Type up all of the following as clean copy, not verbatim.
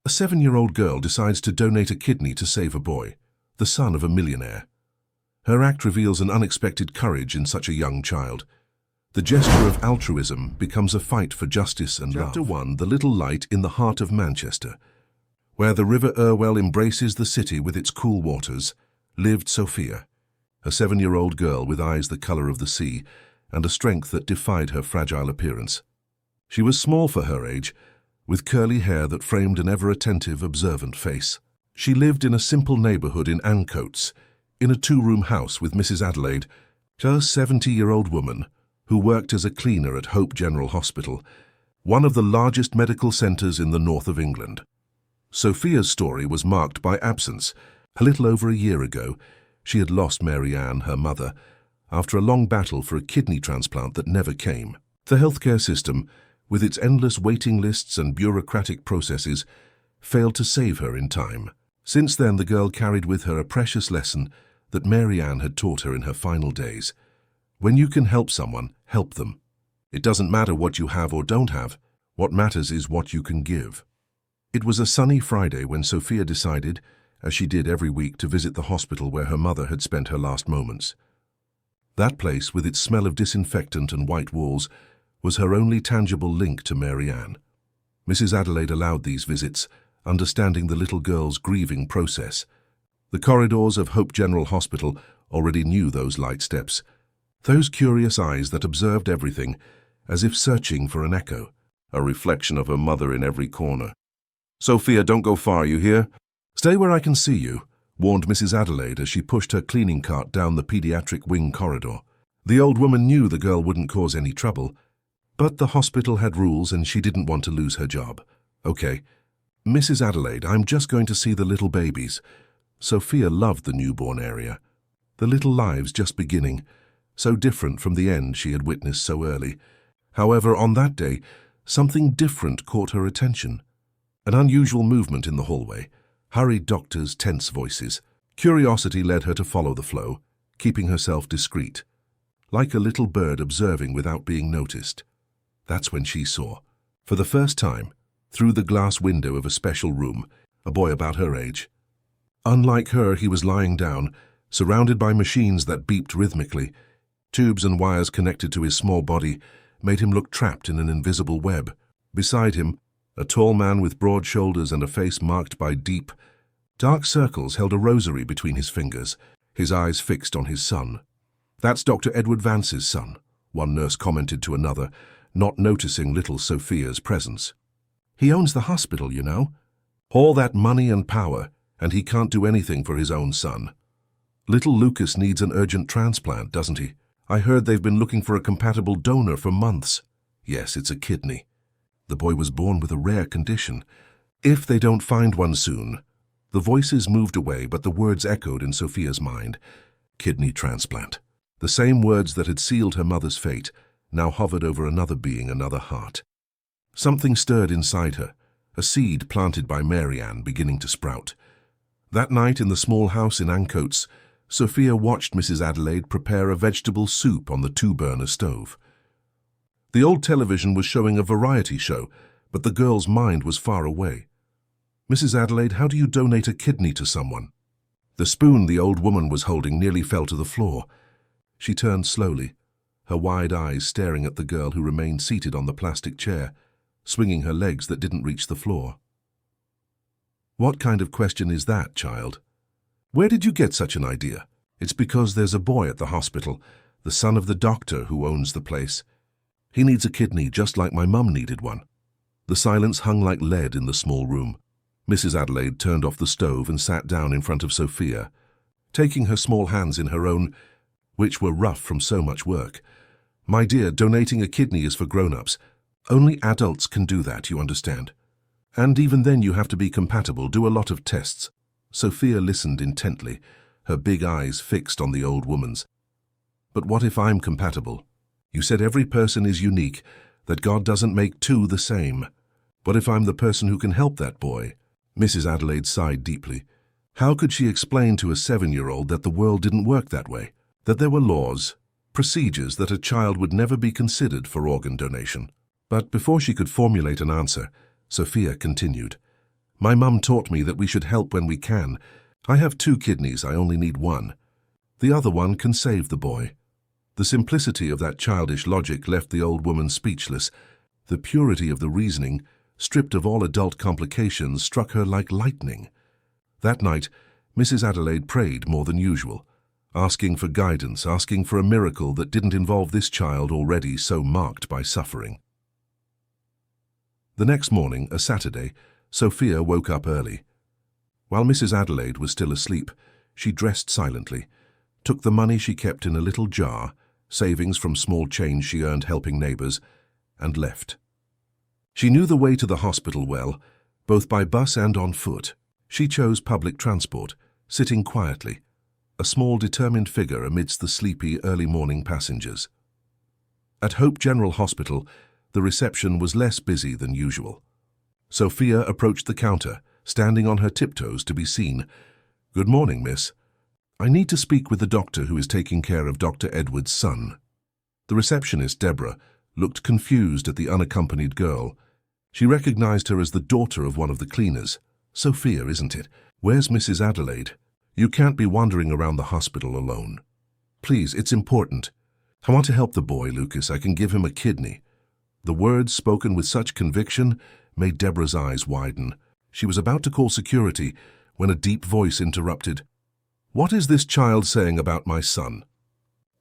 A 7-year-old girl decides to donate a kidney to save a boy, the son of a millionaire. Her act reveals an unexpected courage in such a young child. The gesture of altruism becomes a fight for justice and love. Chapter 1: The Little Light in the Heart of Manchester. Where the River Irwell embraces the city with its cool waters, lived Sophia, a 7-year-old girl with eyes the color of the sea and a strength that defied her fragile appearance. She was small for her age, with curly hair that framed an ever-attentive, observant face. She lived in a simple neighborhood in Ancoats, in a 2-room house with Mrs. Adelaide, a 70-year-old woman who worked as a cleaner at Hope General Hospital, one of the largest medical centers in the north of England. Sophia's story was marked by absence. A little over a year ago, she had lost Mary Ann, her mother, after a long battle for a kidney transplant that never came. The healthcare system, with its endless waiting lists and bureaucratic processes, failed to save her in time. Since then, the girl carried with her a precious lesson that Mary Ann had taught her in her final days. When you can help someone, help them. It doesn't matter what you have or don't have. What matters is what you can give. It was a sunny Friday when Sophia decided, as she did every week, to visit the hospital where her mother had spent her last moments. That place, with its smell of disinfectant and white walls, was her only tangible link to Mary Ann. Mrs. Adelaide allowed these visits, understanding the little girl's grieving process. The corridors of Hope General Hospital already knew those light steps, those curious eyes that observed everything, as if searching for an echo, a reflection of her mother in every corner. "Sophia, don't go far, you hear? Stay where I can see you," warned Mrs. Adelaide as she pushed her cleaning cart down the pediatric wing corridor. The old woman knew the girl wouldn't cause any trouble, but the hospital had rules and she didn't want to lose her job. "Okay, Mrs. Adelaide, I'm just going to see the little babies." Sophia loved the newborn area. The little lives just beginning, so different from the end she had witnessed so early. However, on that day, something different caught her attention. An unusual movement in the hallway, hurried doctors, tense voices. Curiosity led her to follow the flow, keeping herself discreet, like a little bird observing without being noticed. That's when she saw, for the first time, through the glass window of a special room, a boy about her age. Unlike her, he was lying down, surrounded by machines that beeped rhythmically. Tubes and wires connected to his small body made him look trapped in an invisible web. Beside him, a tall man with broad shoulders and a face marked by deep, dark circles held a rosary between his fingers, his eyes fixed on his son. "That's Dr. Edward Vance's son," one nurse commented to another, not noticing little Sophia's presence. "He owns the hospital, you know. All that money and power, and he can't do anything for his own son. Little Lucas needs an urgent transplant, doesn't he? I heard they've been looking for a compatible donor for months." "Yes, it's a kidney. The boy was born with a rare condition. If they don't find one soon." The voices moved away, but the words echoed in Sophia's mind. Kidney transplant. The same words that had sealed her mother's fate now hovered over another being, another heart. Something stirred inside her, a seed planted by Mary Ann beginning to sprout. That night in the small house in Ancoats, Sophia watched Mrs. Adelaide prepare a vegetable soup on the 2-burner stove. The old television was showing a variety show, but the girl's mind was far away. "Mrs. Adelaide, how do you donate a kidney to someone?" The spoon the old woman was holding nearly fell to the floor. She turned slowly, her wide eyes staring at the girl who remained seated on the plastic chair, swinging her legs that didn't reach the floor. "What kind of question is that, child? Where did you get such an idea?" "It's because there's a boy at the hospital, the son of the doctor who owns the place. He needs a kidney just like my mum needed one." The silence hung like lead in the small room. Mrs. Adelaide turned off the stove and sat down in front of Sophia, taking her small hands in her own, which were rough from so much work. "My dear, donating a kidney is for grown-ups. Only adults can do that, you understand. And even then you have to be compatible, do a lot of tests." Sophia listened intently, her big eyes fixed on the old woman's. "But what if I'm compatible? You said every person is unique, that God doesn't make two the same. What if I'm the person who can help that boy?" Mrs. Adelaide sighed deeply. How could she explain to a 7-year-old that the world didn't work that way, that there were laws, procedures that a child would never be considered for organ donation? But before she could formulate an answer, Sophia continued, My mum taught me that we should help when we can. I have 2 kidneys, I only need 1. The other one can save the boy." The simplicity of that childish logic left the old woman speechless. The purity of the reasoning, stripped of all adult complications, struck her like lightning. That night, Mrs. Adelaide prayed more than usual, asking for guidance, asking for a miracle that didn't involve this child already so marked by suffering. The next morning, a Saturday, Sophia woke up early. While Mrs. Adelaide was still asleep, she dressed silently, took the money she kept in a little jar, savings from small change she earned helping neighbors, and left. She knew the way to the hospital well, both by bus and on foot. She chose public transport, sitting quietly, a small determined figure amidst the sleepy early morning passengers. At Hope General Hospital, the reception was less busy than usual. Sophia approached the counter, standing on her tiptoes to be seen. "Good morning, miss. I need to speak with the doctor who is taking care of Dr. Edward's son." The receptionist, Deborah, looked confused at the unaccompanied girl. She recognized her as the daughter of one of the cleaners. "Sophia, isn't it? Where's Mrs. Adelaide? You can't be wandering around the hospital alone. Please, it's important. I want to help the boy, Lucas. I can give him a kidney." The words, spoken with such conviction, made Deborah's eyes widen. She was about to call security when a deep voice interrupted. "What is this child saying about my son?"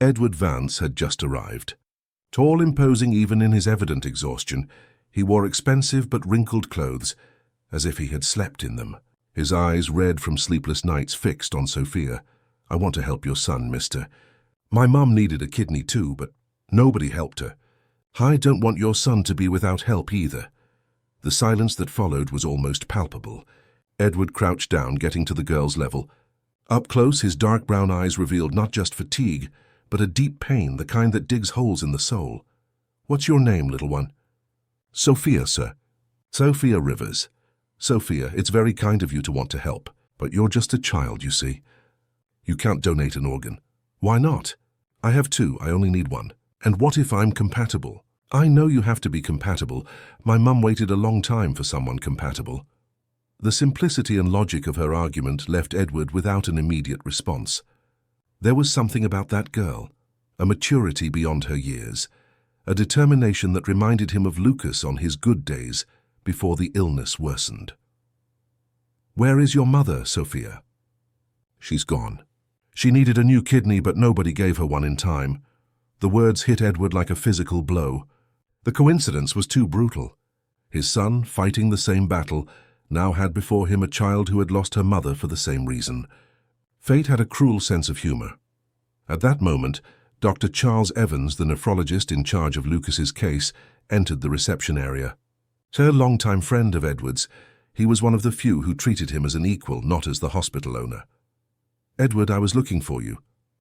Edward Vance had just arrived. Tall, imposing even in his evident exhaustion, he wore expensive but wrinkled clothes, as if he had slept in them. His eyes, red from sleepless nights, fixed on Sophia. "I want to help your son, mister. My mum needed a kidney too, but nobody helped her. I don't want your son to be without help either." The silence that followed was almost palpable. Edward crouched down, getting to the girl's level. Up close, his dark brown eyes revealed not just fatigue, but a deep pain, the kind that digs holes in the soul. "What's your name, little one?" "Sophia, sir." "Sophia Rivers. Sophia, it's very kind of you to want to help, but you're just a child, you see. You can't donate an organ." "Why not? I have 2, I only need 1. And what if I'm compatible?" "I know you have to be compatible. My mum waited a long time for someone compatible." The simplicity and logic of her argument left Edward without an immediate response. There was something about that girl, a maturity beyond her years, a determination that reminded him of Lucas on his good days before the illness worsened. "Where is your mother, Sophia?" "She's gone. She needed a new kidney, but nobody gave her one in time." The words hit Edward like a physical blow. The coincidence was too brutal. His son, fighting the same battle, now had before him a child who had lost her mother for the same reason. Fate had a cruel sense of humor. At that moment, Dr. Charles Evans, the nephrologist in charge of Lucas's case, entered the reception area. A longtime friend of Edward's, he was one of the few who treated him as an equal, not as the hospital owner. "Edward, I was looking for you.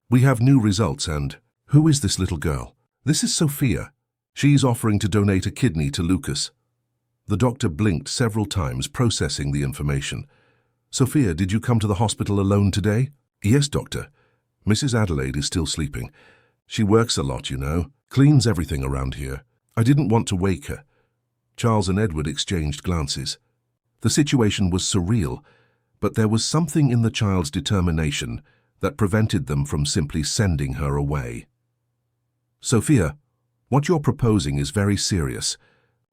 We have new results and—" "Who is this little girl?" "This is Sophia. She's offering to donate a kidney to Lucas." The doctor blinked several times, processing the information. "Sophia, did you come to the hospital alone today?" "Yes, doctor. Mrs. Adelaide is still sleeping. She works a lot, you know, cleans everything around here. I didn't want to wake her." Charles and Edward exchanged glances. The situation was surreal, but there was something in the child's determination that prevented them from simply sending her away. "Sophia, what you're proposing is very serious.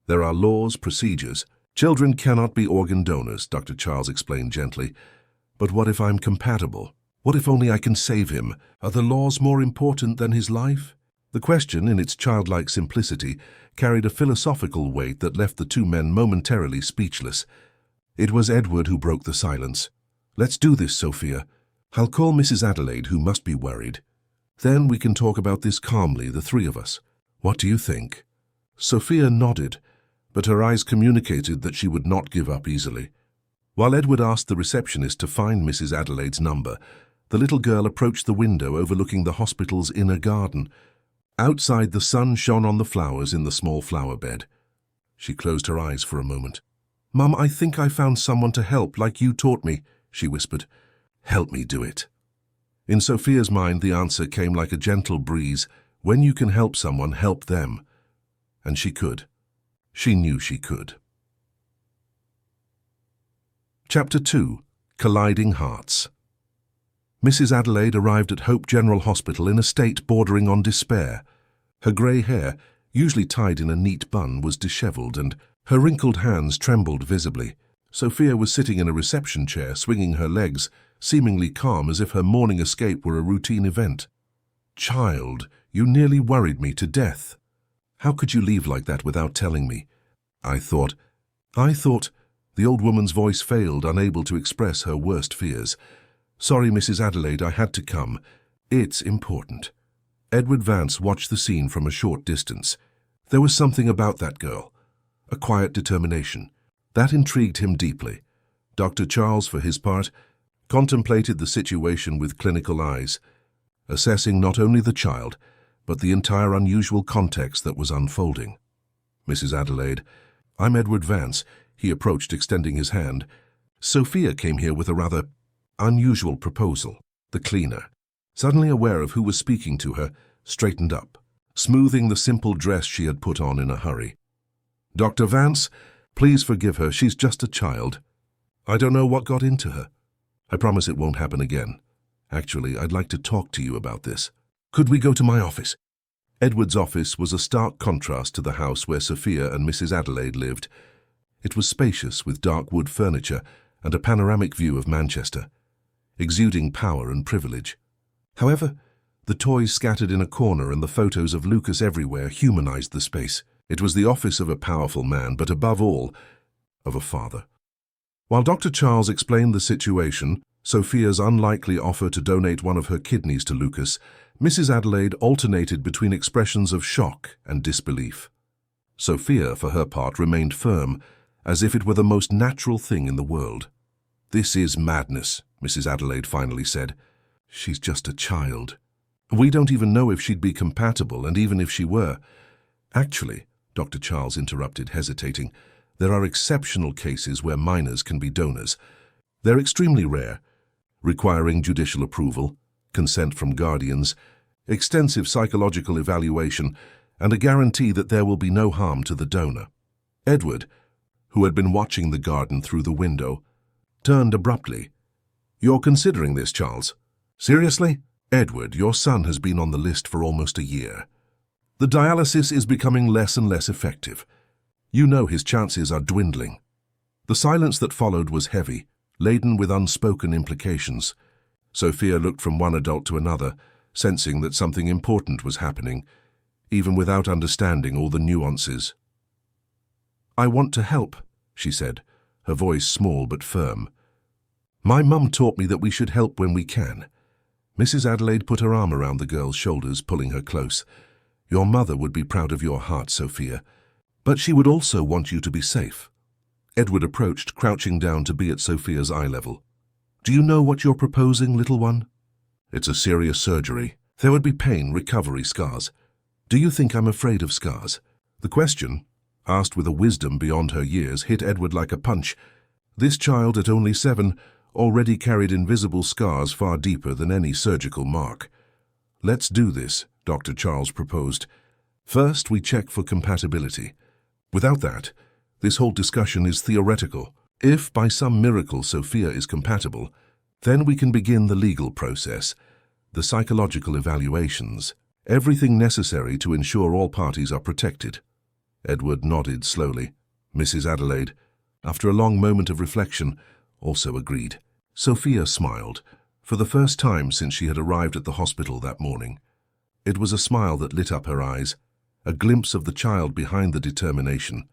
There are laws, procedures. Children cannot be organ donors," Dr. Charles explained gently. "But what if I'm compatible? What if only I can save him? Are the laws more important than his life?" The question, in its childlike simplicity, carried a philosophical weight that left the 2 men momentarily speechless. It was Edward who broke the silence. "Let's do this, Sophia. I'll call Mrs. Adelaide, who must be worried. Then we can talk about this calmly, the 3 of us. What do you think?" Sophia nodded, but her eyes communicated that she would not give up easily. While Edward asked the receptionist to find Mrs. Adelaide's number, the little girl approached the window overlooking the hospital's inner garden. Outside, the sun shone on the flowers in the small flower bed. She closed her eyes for a moment. "Mum, I think I found someone to help, like you taught me," she whispered. "Help me do it." In Sophia's mind, the answer came like a gentle breeze. When you can help someone, help them. And she could. She knew she could. Chapter 2. Colliding Hearts. Mrs. Adelaide arrived at Hope General Hospital in a state bordering on despair. Her grey hair, usually tied in a neat bun, was dishevelled, and her wrinkled hands trembled visibly. Sophia was sitting in a reception chair, swinging her legs, seemingly calm as if her morning escape were a routine event. "Child, you nearly worried me to death. How could you leave like that without telling me? I thought... The old woman's voice failed, unable to express her worst fears. "Sorry, Mrs. Adelaide, I had to come. It's important." Edward Vance watched the scene from a short distance. There was something about that girl, a quiet determination, that intrigued him deeply. Dr. Charles, for his part, contemplated the situation with clinical eyes, assessing not only the child, but the entire unusual context that was unfolding. "Mrs. Adelaide, I'm Edward Vance," he approached, extending his hand. "Sophia came here with a rather unusual proposal." The cleaner, suddenly aware of who was speaking to her, straightened up, smoothing the simple dress she had put on in a hurry. "Dr. Vance, please forgive her. She's just a child. I don't know what got into her. I promise it won't happen again. Actually, I'd like to talk to you about this. Could we go to my office?" Edward's office was a stark contrast to the house where Sophia and Mrs. Adelaide lived. It was spacious, with dark wood furniture and a panoramic view of Manchester, exuding power and privilege. However, the toys scattered in a corner and the photos of Lucas everywhere humanized the space. It was the office of a powerful man, but above all, of a father. While Dr. Charles explained the situation, Sophia's unlikely offer to donate one of her kidneys to Lucas, Mrs. Adelaide alternated between expressions of shock and disbelief. Sophia, for her part, remained firm, as if it were the most natural thing in the world. "This is madness," Mrs. Adelaide finally said. "She's just a child. We don't even know if she'd be compatible, and even if she were..." "Actually," Dr. Charles interrupted, hesitating, "there are exceptional cases where minors can be donors. They're extremely rare, requiring judicial approval, consent from guardians, extensive psychological evaluation, and a guarantee that there will be no harm to the donor." Edward, who had been watching the garden through the window, turned abruptly. "You're considering this, Charles? Seriously? Edward, your son has been on the list for almost a year. The dialysis is becoming less and less effective. You know his chances are dwindling." The silence that followed was heavy, laden with unspoken implications. Sophia looked from one adult to another, sensing that something important was happening, even without understanding all the nuances. "I want to help," she said, her voice small but firm. "My mum taught me that we should help when we can." Mrs. Adelaide put her arm around the girl's shoulders, pulling her close. "Your mother would be proud of your heart, Sophia, but she would also want you to be safe." Edward approached, crouching down to be at Sophia's eye level. "Do you know what you're proposing, little one?" "It's a serious surgery. There would be pain, recovery, scars. Do you think I'm afraid of scars?" The question, asked with a wisdom beyond her years, hit Edward like a punch. This child, at only 7, already carried invisible scars far deeper than any surgical mark. "Let's do this," Dr. Charles proposed. "First, we check for compatibility. Without that, this whole discussion is theoretical. If, by some miracle, Sophia is compatible, then we can begin the legal process, the psychological evaluations, everything necessary to ensure all parties are protected." Edward nodded slowly. Mrs. Adelaide, after a long moment of reflection, also agreed. Sophia smiled, for the first time since she had arrived at the hospital that morning. It was a smile that lit up her eyes, a glimpse of the child behind the determination.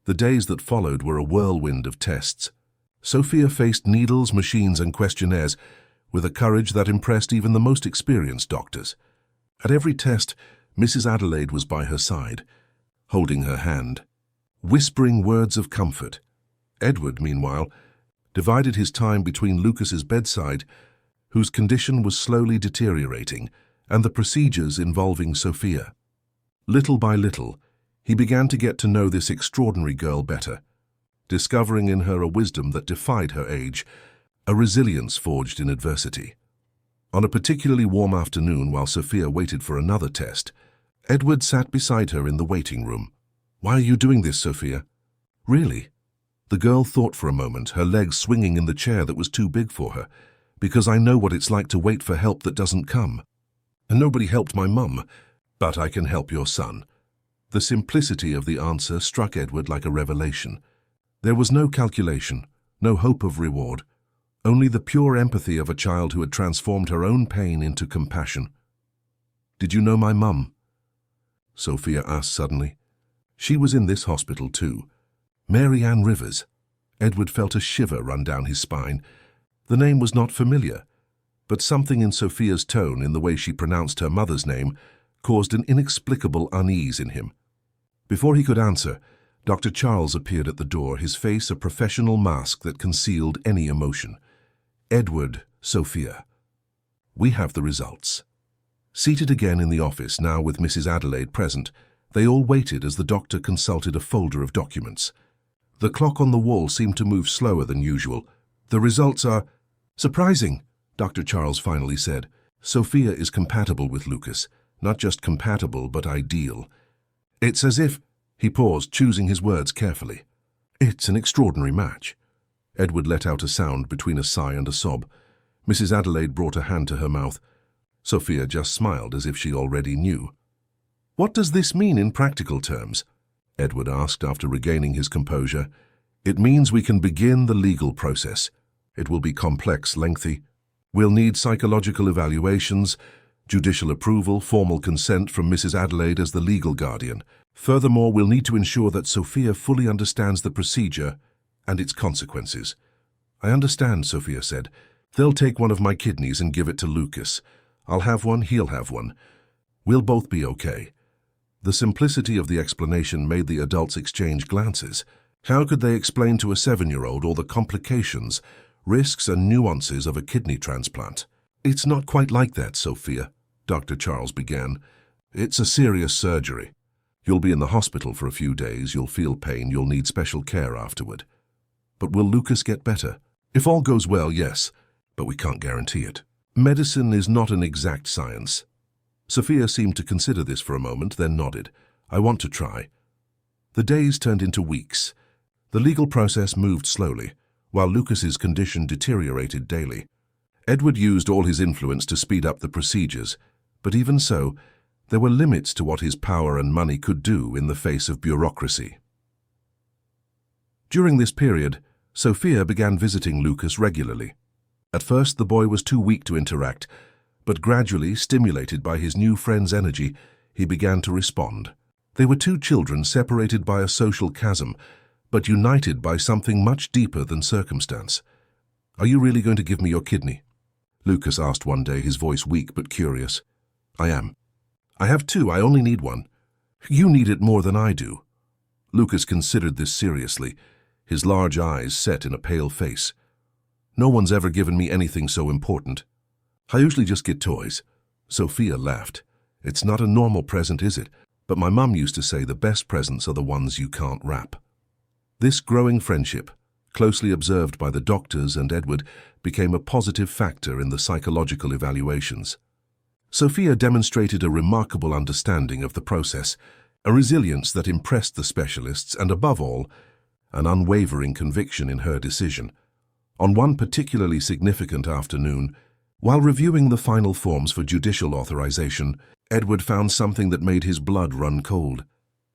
The days that followed were a whirlwind of tests. Sophia faced needles, machines, and questionnaires with a courage that impressed even the most experienced doctors. At every test, Mrs. Adelaide was by her side, holding her hand, whispering words of comfort. Edward, meanwhile, divided his time between Lucas's bedside, whose condition was slowly deteriorating, and the procedures involving Sophia. Little by little, he began to get to know this extraordinary girl better, discovering in her a wisdom that defied her age, a resilience forged in adversity. On a particularly warm afternoon, while Sophia waited for another test, Edward sat beside her in the waiting room. "Why are you doing this, Sophia?" "Really?" The girl thought for a moment, her legs swinging in the chair that was too big for her. Because I know what it's like to wait for help that doesn't come. And nobody helped my mum, but I can help your son. The simplicity of the answer struck Edward like a revelation. There was no calculation, no hope of reward, only the pure empathy of a child who had transformed her own pain into compassion. "Did you know my mum?" Sophia asked suddenly. She was in this hospital too. Mary Ann Rivers. Edward felt a shiver run down his spine. The name was not familiar, but something in Sophia's tone, in the way she pronounced her mother's name, caused an inexplicable unease in him. Before he could answer, Dr. Charles appeared at the door, his face a professional mask that concealed any emotion. "Edward, Sophia, we have the results." Seated again in the office, now with Mrs. Adelaide present, they all waited as the doctor consulted a folder of documents. The clock on the wall seemed to move slower than usual. "The results are surprising," Dr. Charles finally said. "Sophia is compatible with Lucas. Not just compatible, but ideal. It's as if—" He paused, choosing his words carefully. "It's an extraordinary match." Edward let out a sound between a sigh and a sob. Mrs. Adelaide brought a hand to her mouth. Sophia just smiled as if she already knew. "What does this mean in practical terms?" Edward asked after regaining his composure. "It means we can begin the legal process. It will be complex, lengthy. We'll need psychological evaluations, judicial approval, formal consent from Mrs. Adelaide as the legal guardian. Furthermore, we'll need to ensure that Sophia fully understands the procedure and its consequences." "I understand," Sophia said. "They'll take one of my kidneys and give it to Lucas. I'll have one, he'll have one. We'll both be okay." The simplicity of the explanation made the adults exchange glances. How could they explain to a 7-year-old all the complications, risks and nuances of a kidney transplant? "It's not quite like that, Sophia," Dr. Charles began. "It's a serious surgery. You'll be in the hospital for a few days, you'll feel pain, you'll need special care afterward. But will Lucas get better? If all goes well, yes, but we can't guarantee it. Medicine is not an exact science." Sophia seemed to consider this for a moment, then nodded. "I want to try." The days turned into weeks. The legal process moved slowly, while Lucas's condition deteriorated daily. Edward used all his influence to speed up the procedures, but even so, there were limits to what his power and money could do in the face of bureaucracy. During this period, Sophia began visiting Lucas regularly. At first, the boy was too weak to interact, but gradually, stimulated by his new friend's energy, he began to respond. They were two children separated by a social chasm, but united by something much deeper than circumstance. "Are you really going to give me your kidney?" Lucas asked one day, his voice weak but curious. "I am." "I have two, I only need one." "You need it more than I do." Lucas considered this seriously, his large eyes set in a pale face. "No one's ever given me anything so important. I usually just get toys." Sophia laughed. "It's not a normal present, is it? But my mum used to say the best presents are the ones you can't wrap." This growing friendship, closely observed by the doctors and Edward, became a positive factor in the psychological evaluations. Sophia demonstrated a remarkable understanding of the process, a resilience that impressed the specialists, and above all, an unwavering conviction in her decision. On one particularly significant afternoon, while reviewing the final forms for judicial authorization, Edward found something that made his blood run cold.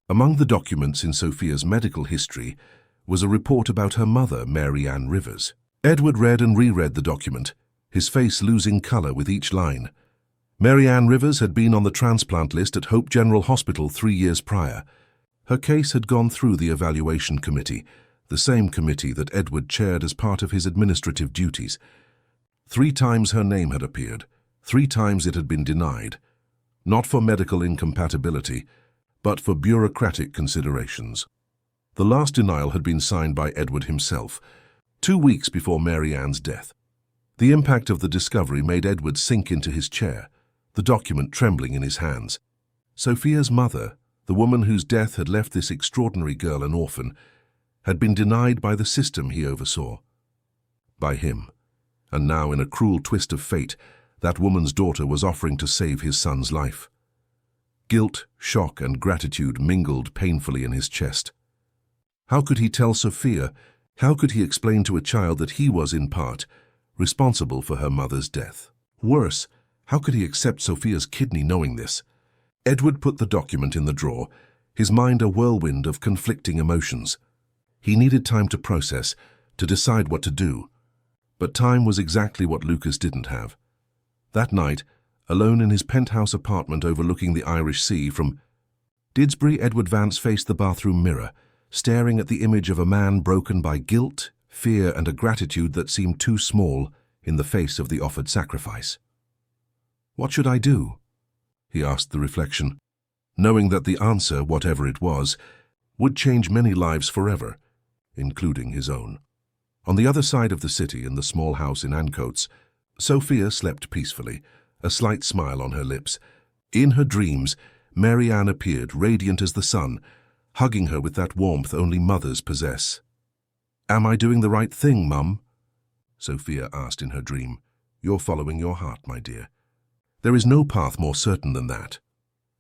Among the documents in Sophia's medical history was a report about her mother, Mary Ann Rivers. Edward read and reread the document, his face losing color with each line. Mary Ann Rivers had been on the transplant list at Hope General Hospital 3 years prior. Her case had gone through the evaluation committee, the same committee that Edward chaired as part of his administrative duties. 3 times her name had appeared, 3 times it had been denied, not for medical incompatibility, but for bureaucratic considerations. The last denial had been signed by Edward himself, 2 weeks before Mary Ann's death. The impact of the discovery made Edward sink into his chair, the document trembling in his hands. Sophia's mother, the woman whose death had left this extraordinary girl an orphan, had been denied by the system he oversaw. By him. And now, in a cruel twist of fate, that woman's daughter was offering to save his son's life. Guilt, shock, and gratitude mingled painfully in his chest. How could he tell Sophia, How could he explain to a child that he was, in part, responsible for her mother's death? Worse, how could he accept Sophia's kidney knowing this? Edward put the document in the drawer, his mind a whirlwind of conflicting emotions. He needed time to process, to decide what to do. But time was exactly what Lucas didn't have. That night, alone in his penthouse apartment overlooking the Irish Sea from Didsbury, Edward Vance faced the bathroom mirror, staring at the image of a man broken by guilt, fear, and a gratitude that seemed too small in the face of the offered sacrifice. "What should I do?" he asked the reflection, knowing that the answer, whatever it was, would change many lives forever, including his own. On the other side of the city, in the small house in Ancoats, Sophia slept peacefully, a slight smile on her lips. In her dreams, Mary Ann appeared, radiant as the sun, hugging her with that warmth only mothers possess. "Am I doing the right thing, Mum?" Sophia asked in her dream. "You're following your heart, my dear. There is no path more certain than that."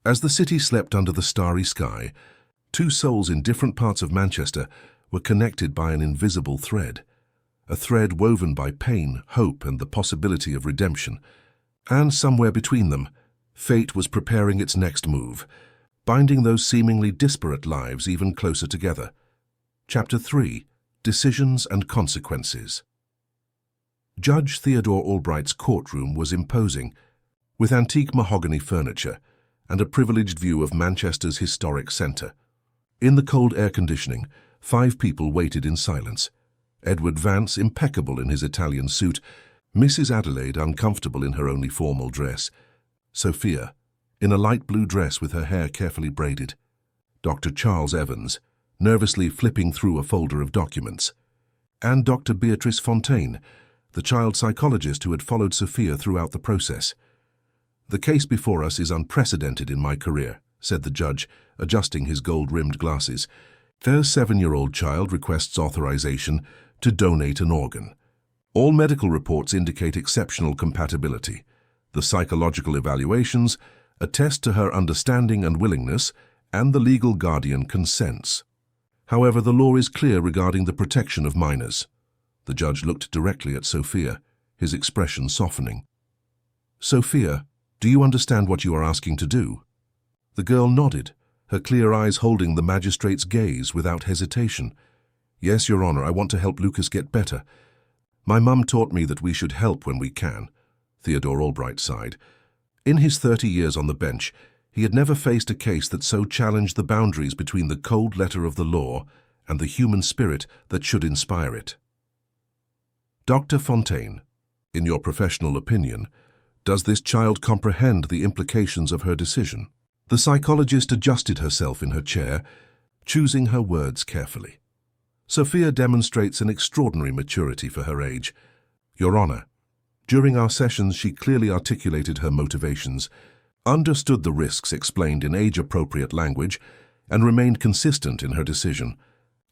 As the city slept under the starry sky, two souls in different parts of Manchester were connected by an invisible thread, a thread woven by pain, hope, and the possibility of redemption. And somewhere between them, fate was preparing its next move, binding those seemingly disparate lives even closer together. Chapter 3: Decisions and Consequences. Judge Theodore Albright's courtroom was imposing, with antique mahogany furniture and a privileged view of Manchester's historic centre. In the cold air conditioning, 5 people waited in silence. Edward Vance, impeccable in his Italian suit, Mrs. Adelaide, uncomfortable in her only formal dress, Sophia, in a light blue dress with her hair carefully braided, Dr. Charles Evans, nervously flipping through a folder of documents, and Dr. Beatrice Fontaine, the child psychologist who had followed Sophia throughout the process. "The case before us is unprecedented in my career," said the judge, adjusting his gold-rimmed glasses. "Their 7-year-old child requests authorization to donate an organ. All medical reports indicate exceptional compatibility. The psychological evaluations attest to her understanding and willingness, and the legal guardian consents. However, the law is clear regarding the protection of minors." The judge looked directly at Sophia, his expression softening. "Sophia, do you understand what you are asking to do?" The girl nodded, her clear eyes holding the magistrate's gaze without hesitation. "Yes, Your Honor, I want to help Lucas get better. My mum taught me that we should help when we can." Theodore Albright sighed. In his 30 years on the bench, he had never faced a case that so challenged the boundaries between the cold letter of the law and the human spirit that should inspire it. "Dr. Fontaine, in your professional opinion, does this child comprehend the implications of her decision?" The psychologist adjusted herself in her chair, choosing her words carefully. "Sophia demonstrates an extraordinary maturity for her age. Your Honor, during our sessions she clearly articulated her motivations, understood the risks explained in age-appropriate language, and remained consistent in her decision.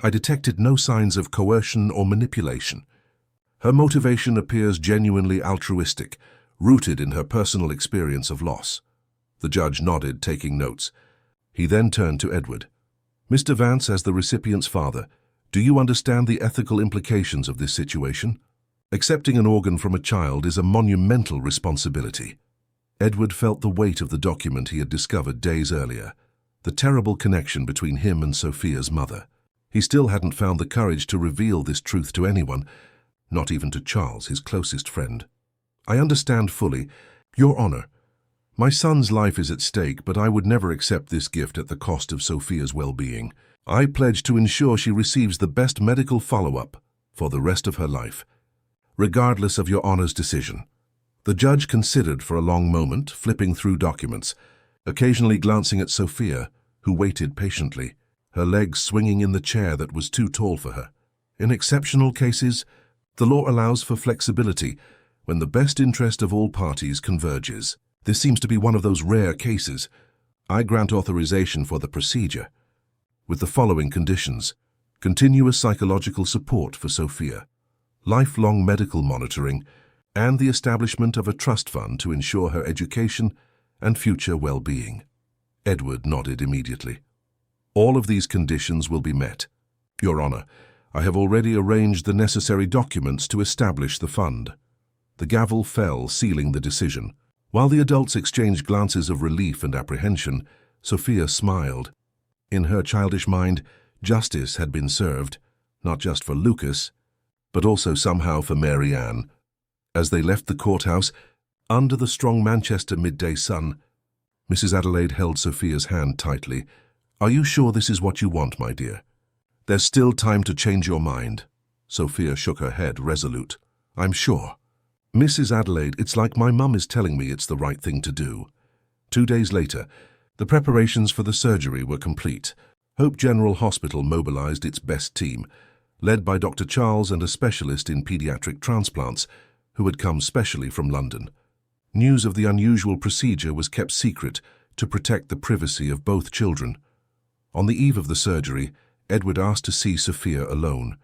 I detected no signs of coercion or manipulation. Her motivation appears genuinely altruistic, rooted in her personal experience of loss." The judge nodded, taking notes. He then turned to Edward. "Mr. Vance, as the recipient's father, do you understand the ethical implications of this situation? Accepting an organ from a child is a monumental responsibility." Edward felt the weight of the document he had discovered days earlier, the terrible connection between him and Sophia's mother. He still hadn't found the courage to reveal this truth to anyone, not even to Charles, his closest friend. "I understand fully, Your Honor. My son's life is at stake, but I would never accept this gift at the cost of Sophia's well-being. I pledge to ensure she receives the best medical follow-up for the rest of her life, regardless of Your Honor's decision." The judge considered for a long moment, flipping through documents, occasionally glancing at Sophia, who waited patiently, her legs swinging in the chair that was too tall for her. "In exceptional cases, the law allows for flexibility when the best interest of all parties converges. This seems to be one of those rare cases. I grant authorization for the procedure, with the following conditions: continuous psychological support for Sophia, lifelong medical monitoring, and the establishment of a trust fund to ensure her education and future well-being." Edward nodded immediately. "All of these conditions will be met. Your Honor, I have already arranged the necessary documents to establish the fund." The gavel fell, sealing the decision. While the adults exchanged glances of relief and apprehension, Sophia smiled. In her childish mind, justice had been served, not just for Lucas, but also somehow for Mary Ann. As they left the courthouse, under the strong Manchester midday sun, Mrs. Adelaide held Sophia's hand tightly. "Are you sure this is what you want, my dear?" "There's still time to change your mind." Sophia shook her head, resolute. "I'm sure." "Mrs. Adelaide, it's like my mum is telling me it's the right thing to do." 2 days later, the preparations for the surgery were complete. Hope General Hospital mobilized its best team, led by Dr. Charles and a specialist in pediatric transplants who had come specially from London. News of the unusual procedure was kept secret to protect the privacy of both children. On the eve of the surgery, Edward asked to see Sophia alone.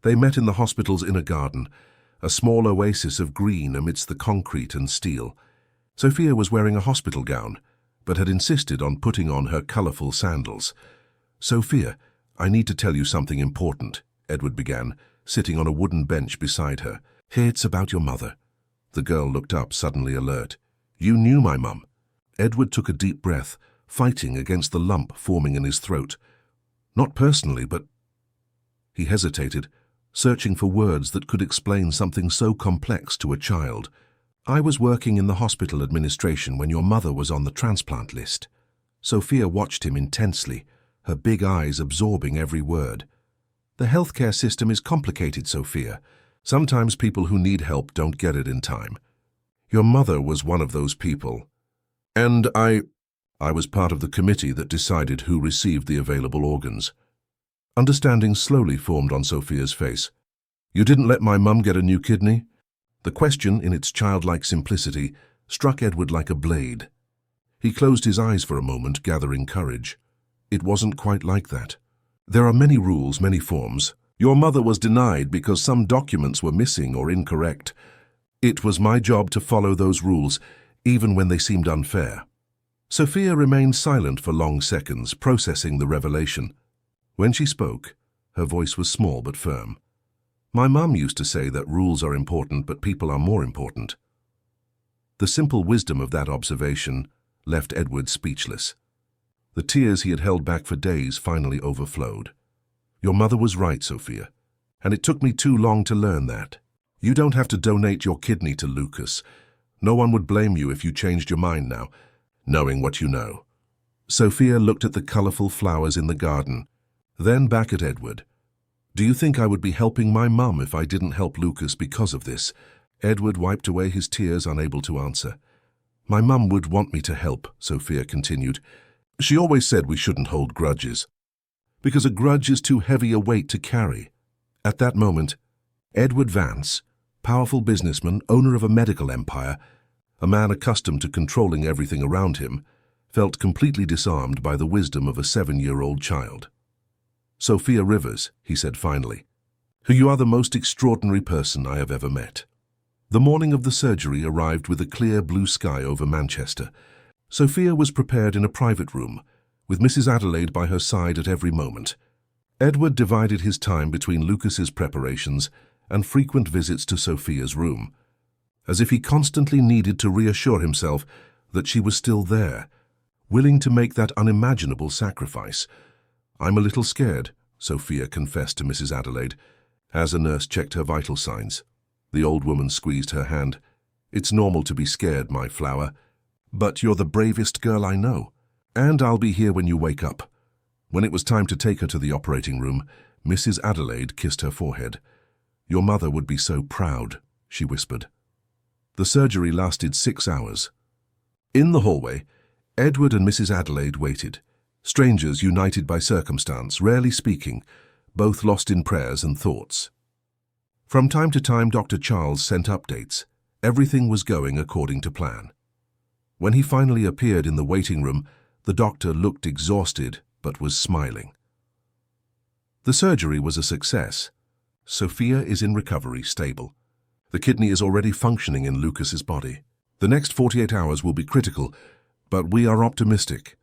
They met in the hospital's inner garden, a small oasis of green amidst the concrete and steel. Sophia was wearing a hospital gown, but had insisted on putting on her colourful sandals. "Sophia, I need to tell you something important," Edward began, sitting on a wooden bench beside her. "It's about your mother." The girl looked up, suddenly alert. "You knew my mum?" Edward took a deep breath, fighting against the lump forming in his throat. "Not personally, but—" He hesitated, searching for words that could explain something so complex to a child. "I was working in the hospital administration when your mother was on the transplant list." Sophia watched him intensely, her big eyes absorbing every word. "The healthcare system is complicated, Sophia. Sometimes people who need help don't get it in time. Your mother was one of those people. And I was part of the committee that decided who received the available organs." Understanding slowly formed on Sophia's face. "You didn't let my mum get a new kidney?" The question, in its childlike simplicity, struck Edward like a blade. He closed his eyes for a moment, gathering courage. It wasn't quite like that. "There are many rules, many forms. Your mother was denied because some documents were missing or incorrect. It was my job to follow those rules, even when they seemed unfair." Sophia remained silent for long seconds, processing the revelation. When she spoke, her voice was small but firm. "My mum used to say that rules are important, but people are more important." The simple wisdom of that observation left Edward speechless. The tears he had held back for days finally overflowed. "Your mother was right, Sophia, and it took me too long to learn that. You don't have to donate your kidney to Lucas. No one would blame you if you changed your mind now, knowing what you know." Sophia looked at the colourful flowers in the garden, then back at Edward. "Do you think I would be helping my mum if I didn't help Lucas because of this?" Edward wiped away his tears, unable to answer. "My mum would want me to help," Sophia continued. "She always said we shouldn't hold grudges, because a grudge is too heavy a weight to carry." At that moment, Edward Vance, powerful businessman, owner of a medical empire, a man accustomed to controlling everything around him, felt completely disarmed by the wisdom of a 7-year-old child. "Sophia Rivers," he said finally, "you are the most extraordinary person I have ever met." The morning of the surgery arrived with a clear blue sky over Manchester. Sophia was prepared in a private room, with Mrs. Adelaide by her side at every moment. Edward divided his time between Lucas's preparations and frequent visits to Sophia's room, as if he constantly needed to reassure himself that she was still there, willing to make that unimaginable sacrifice. "I'm a little scared," Sophia confessed to Mrs. Adelaide, as a nurse checked her vital signs. The old woman squeezed her hand. "It's normal to be scared, my flower, but you're the bravest girl I know, and I'll be here when you wake up." When it was time to take her to the operating room, Mrs. Adelaide kissed her forehead. "Your mother would be so proud," she whispered. The surgery lasted 6 hours. In the hallway, Edward and Mrs. Adelaide waited, strangers united by circumstance, rarely speaking, both lost in prayers and thoughts. From time to time, Dr. Charles sent updates. Everything was going according to plan. When he finally appeared in the waiting room, the doctor looked exhausted but was smiling. The surgery was a success. Sophia is in recovery, stable. The kidney is already functioning in Lucas's body. The next 48 hours will be critical, but we are optimistic.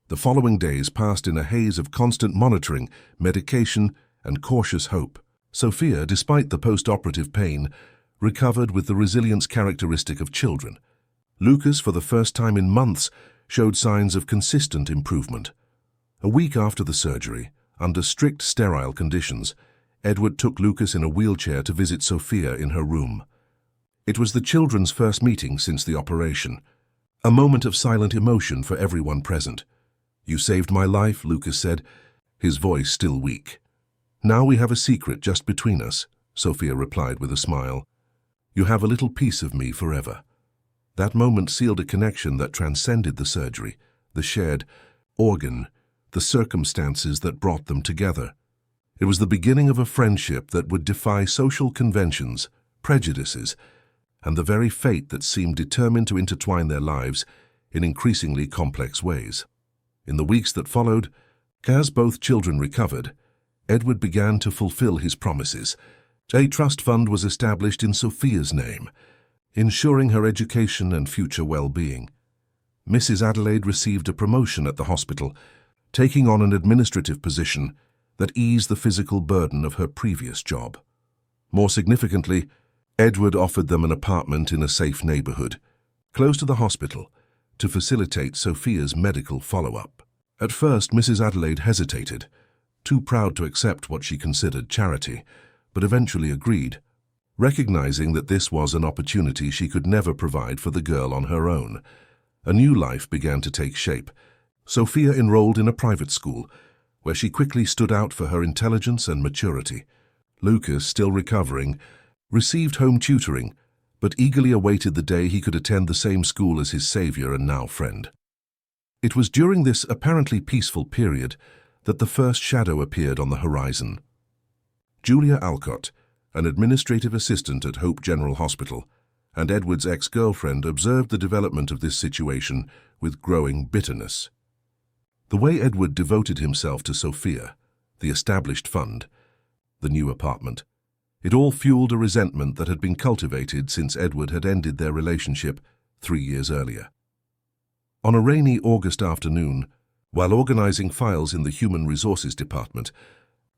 The following days passed in a haze of constant monitoring, medication, and cautious hope. Sophia, despite the post-operative pain, recovered with the resilience characteristic of children. Lucas, for the first time in months, showed signs of consistent improvement. A week after the surgery, under strict sterile conditions, Edward took Lucas in a wheelchair to visit Sophia in her room. It was the children's first meeting since the operation, a moment of silent emotion for everyone present. "You saved my life," Lucas said, his voice still weak. "Now we have a secret just between us," Sophia replied with a smile. "You have a little piece of me forever." That moment sealed a connection that transcended the surgery, the shared organ, the circumstances that brought them together. It was the beginning of a friendship that would defy social conventions, prejudices, and the very fate that seemed determined to intertwine their lives in increasingly complex ways. In the weeks that followed, as both children recovered, Edward began to fulfill his promises. A trust fund was established in Sophia's name, ensuring her education and future well-being. Mrs. Adelaide received a promotion at the hospital, taking on an administrative position that eased the physical burden of her previous job. More significantly, Edward offered them an apartment in a safe neighborhood, close to the hospital, to facilitate Sophia's medical follow-up. At first, Mrs. Adelaide hesitated, too proud to accept what she considered charity, but eventually agreed, recognizing that this was an opportunity she could never provide for the girl on her own. A new life began to take shape. Sophia enrolled in a private school, where she quickly stood out for her intelligence and maturity. Lucas, still recovering, received home tutoring, but eagerly awaited the day he could attend the same school as his savior and now friend. It was during this apparently peaceful period that the first shadow appeared on the horizon. Julia Alcott, an administrative assistant at Hope General Hospital, and Edward's ex-girlfriend observed the development of this situation with growing bitterness. The way Edward devoted himself to Sophia, the established fund, the new apartment, it all fueled a resentment that had been cultivated since Edward had ended their relationship 3 years earlier. On a rainy August afternoon, while organizing files in the Human Resources Department,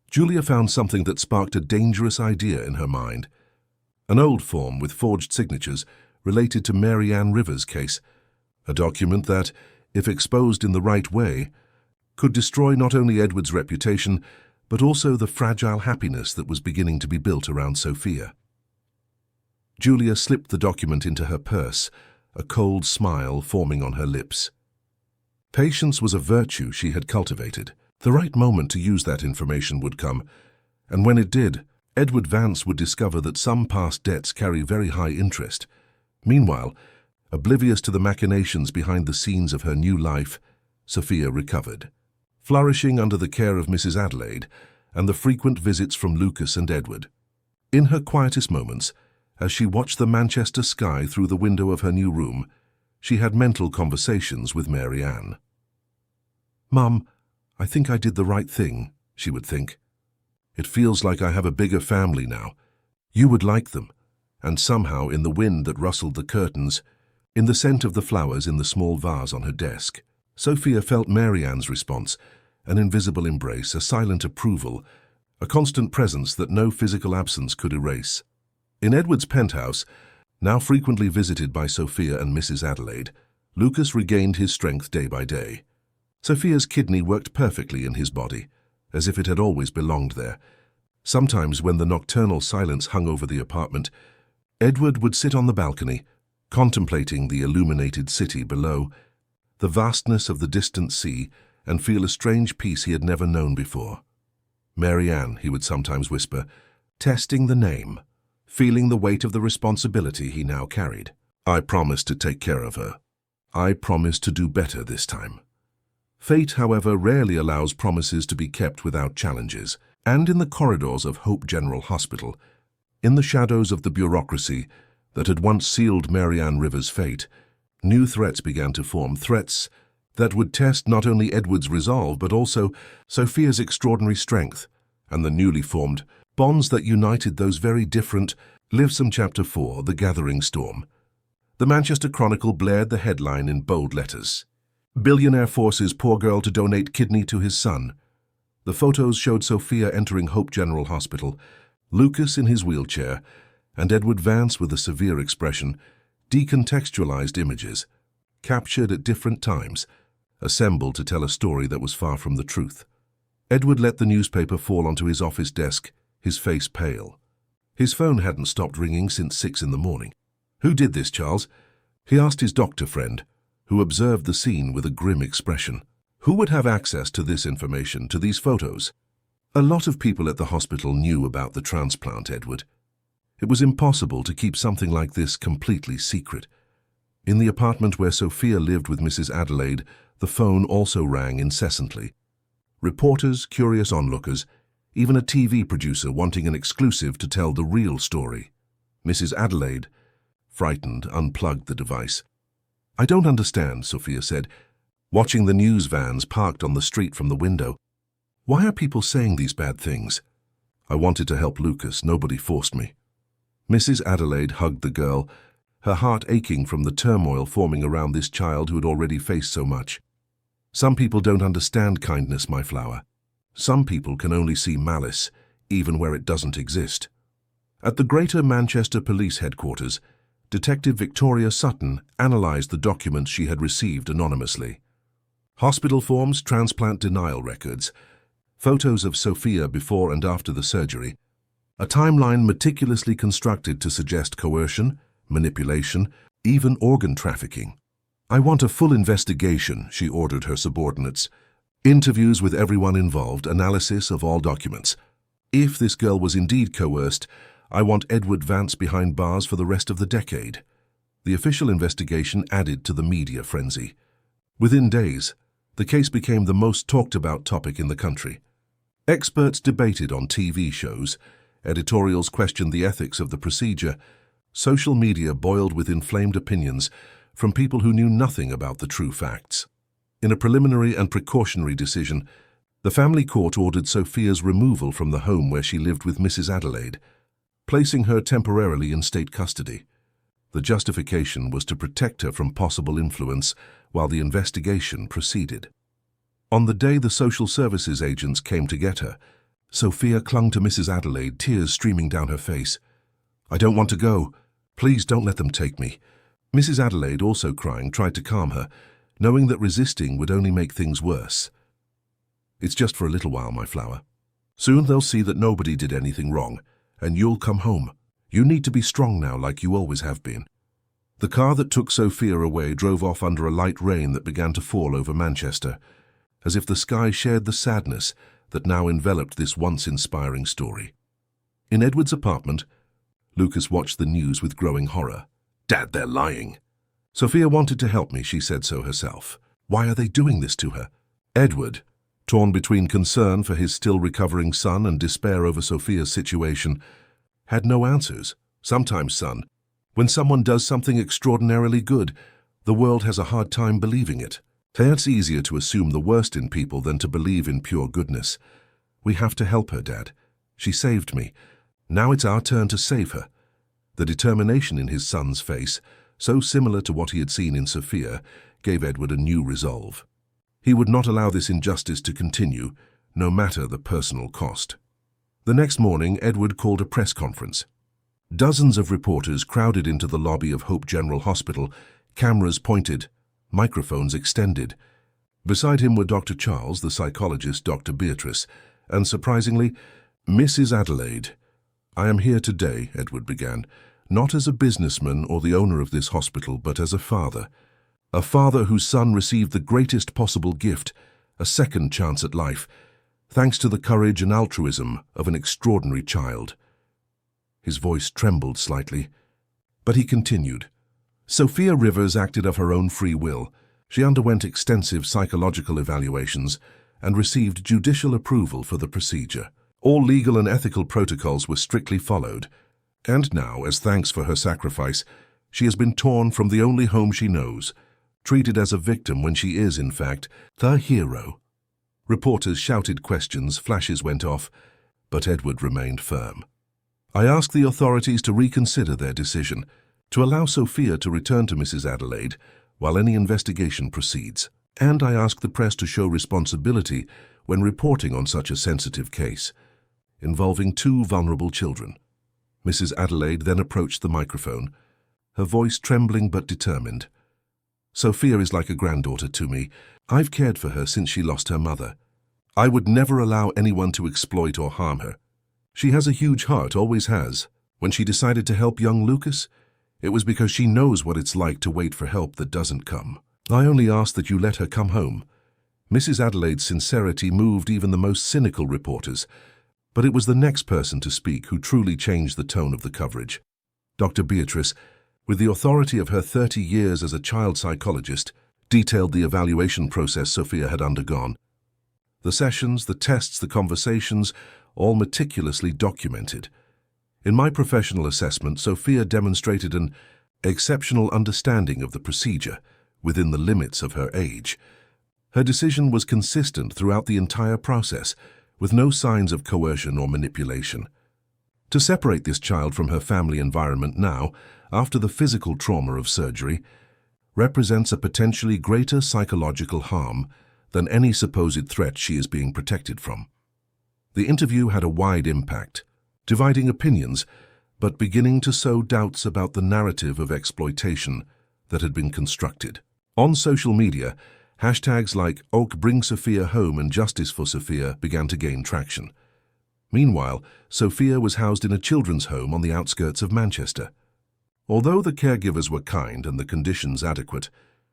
Julia found something that sparked a dangerous idea in her mind. An old form with forged signatures related to Mary Ann Rivers' case, a document that, if exposed in the right way, could destroy not only Edward's reputation, but also the fragile happiness that was beginning to be built around Sophia. Julia slipped the document into her purse, a cold smile forming on her lips. Patience was a virtue she had cultivated. The right moment to use that information would come, and when it did, Edward Vance would discover that some past debts carry very high interest. Meanwhile, oblivious to the machinations behind the scenes of her new life, Sophia recovered, flourishing under the care of Mrs. Adelaide and the frequent visits from Lucas and Edward. In her quietest moments, as she watched the Manchester sky through the window of her new room, she had mental conversations with Mary Ann. "Mum, I think I did the right thing," she would think. "It feels like I have a bigger family now. You would like them." And somehow, in the wind that rustled the curtains, in the scent of the flowers in the small vase on her desk, Sophia felt Mary Ann's response, an invisible embrace, a silent approval, a constant presence that no physical absence could erase. In Edward's penthouse, now frequently visited by Sophia and Mrs. Adelaide, Lucas regained his strength day by day. Sophia's kidney worked perfectly in his body, as if it had always belonged there. Sometimes, when the nocturnal silence hung over the apartment, Edward would sit on the balcony, contemplating the illuminated city below, the vastness of the distant sea, and feel a strange peace he had never known before. "Mary Ann," he would sometimes whisper, testing the name, feeling the weight of the responsibility he now carried. "I promised to take care of her. I promised to do better this time." Fate, however, rarely allows promises to be kept without challenges, and in the corridors of Hope General Hospital, in the shadows of the bureaucracy that had once sealed Mary Ann Rivers' fate, new threats began to form, threats that would test not only Edward's resolve but also Sophia's extraordinary strength and the newly formed bonds that united those very different. Livesome Chapter 4, The Gathering Storm. The Manchester Chronicle blared the headline in bold letters. "Billionaire forces poor girl to donate kidney to his son." The photos showed Sophia entering Hope General Hospital, Lucas in his wheelchair, and Edward Vance with a severe expression, decontextualized images, captured at different times, assembled to tell a story that was far from the truth. Edward let the newspaper fall onto his office desk, his face pale. His phone hadn't stopped ringing since 6 in the morning. "Who did this, Charles?" He asked his doctor friend, who observed the scene with a grim expression. Who would have access to this information, to these photos? A lot of people at the hospital knew about the transplant, Edward. It was impossible to keep something like this completely secret. In the apartment where Sophia lived with Mrs. Adelaide, the phone also rang incessantly. Reporters, curious onlookers, even a TV producer wanting an exclusive to tell the real story. Mrs. Adelaide, frightened, unplugged the device. "I don't understand," Sophia said, watching the news vans parked on the street from the window. "Why are people saying these bad things?" "I wanted to help Lucas. Nobody forced me." Mrs. Adelaide hugged the girl, her heart aching from the turmoil forming around this child who had already faced so much. "Some people don't understand kindness, my flower. Some people can only see malice, even where it doesn't exist." At the Greater Manchester Police Headquarters, Detective Victoria Sutton analysed the documents she had received anonymously. Hospital forms, transplant denial records, photos of Sophia before and after the surgery, a timeline meticulously constructed to suggest coercion, manipulation, even organ trafficking. "I want a full investigation," she ordered her subordinates. "Interviews with everyone involved, analysis of all documents. If this girl was indeed coerced, I want Edward Vance behind bars for the rest of the decade." The official investigation added to the media frenzy. Within days, the case became the most talked-about topic in the country. Experts debated on TV shows, editorials questioned the ethics of the procedure, social media boiled with inflamed opinions from people who knew nothing about the true facts. In a preliminary and precautionary decision, the family court ordered Sophia's removal from the home where she lived with Mrs. Adelaide, placing her temporarily in state custody. The justification was to protect her from possible influence while the investigation proceeded. On the day the social services agents came to get her, Sophia clung to Mrs. Adelaide, tears streaming down her face. "I don't want to go. Please don't let them take me." Mrs. Adelaide, also crying, tried to calm her, knowing that resisting would only make things worse. "It's just for a little while, my flower. Soon they'll see that nobody did anything wrong, and you'll come home. You need to be strong now like you always have been." The car that took Sophia away drove off under a light rain that began to fall over Manchester, as if the sky shared the sadness that now enveloped this once-inspiring story. In Edward's apartment, Lucas watched the news with growing horror. "Dad, they're lying." "Sophia wanted to help me, she said so herself. Why are they doing this to her?" Edward, torn between concern for his still-recovering son and despair over Sophia's situation, had no answers. "Sometimes, son, when someone does something extraordinarily good, the world has a hard time believing it. It's easier to assume the worst in people than to believe in pure goodness. We have to help her, Dad. She saved me. Now it's our turn to save her." The determination in his son's face, so similar to what he had seen in Sophia, gave Edward a new resolve. He would not allow this injustice to continue, no matter the personal cost. The next morning, Edward called a press conference. Dozens of reporters crowded into the lobby of Hope General Hospital, cameras pointed, microphones extended. Beside him were Dr. Charles, the psychologist, Dr. Beatrice, and, surprisingly, Mrs. Adelaide. "I am here today," Edward began, "not as a businessman or the owner of this hospital, but as a father whose son received the greatest possible gift, a second chance at life, thanks to the courage and altruism of an extraordinary child." His voice trembled slightly, but he continued. "Sophia Rivers acted of her own free will. She underwent extensive psychological evaluations and received judicial approval for the procedure. All legal and ethical protocols were strictly followed, and now, as thanks for her sacrifice, she has been torn from the only home she knows, treated as a victim when she is, in fact, the hero." Reporters shouted questions, flashes went off, but Edward remained firm. "I ask the authorities to reconsider their decision, to allow Sophia to return to Mrs. Adelaide while any investigation proceeds. And I ask the press to show responsibility when reporting on such a sensitive case, involving two vulnerable children. Mrs. Adelaide then approached the microphone, her voice trembling but determined. "Sophia is like a granddaughter to me. I've cared for her since she lost her mother. I would never allow anyone to exploit or harm her. She has a huge heart, always has. When she decided to help young Lucas, it was because she knows what it's like to wait for help that doesn't come. I only ask that you let her come home." Mrs. Adelaide's sincerity moved even the most cynical reporters, but it was the next person to speak who truly changed the tone of the coverage. Dr. Beatrice, with the authority of her 30 years as a child psychologist, detailed the evaluation process Sophia had undergone. The sessions, the tests, the conversations, all meticulously documented. In my professional assessment, Sophia demonstrated an exceptional understanding of the procedure within the limits of her age. Her decision was consistent throughout the entire process, with no signs of coercion or manipulation. To separate this child from her family environment now, after the physical trauma of surgery, represents a potentially greater psychological harm than any supposed threat she is being protected from. The interview had a wide impact, dividing opinions, but beginning to sow doubts about the narrative of exploitation that had been constructed. On social media, hashtags like Oak Bring Sophia Home and Justice for Sophia began to gain traction. Meanwhile, Sophia was housed in a children's home on the outskirts of Manchester. Although the caregivers were kind and the conditions adequate,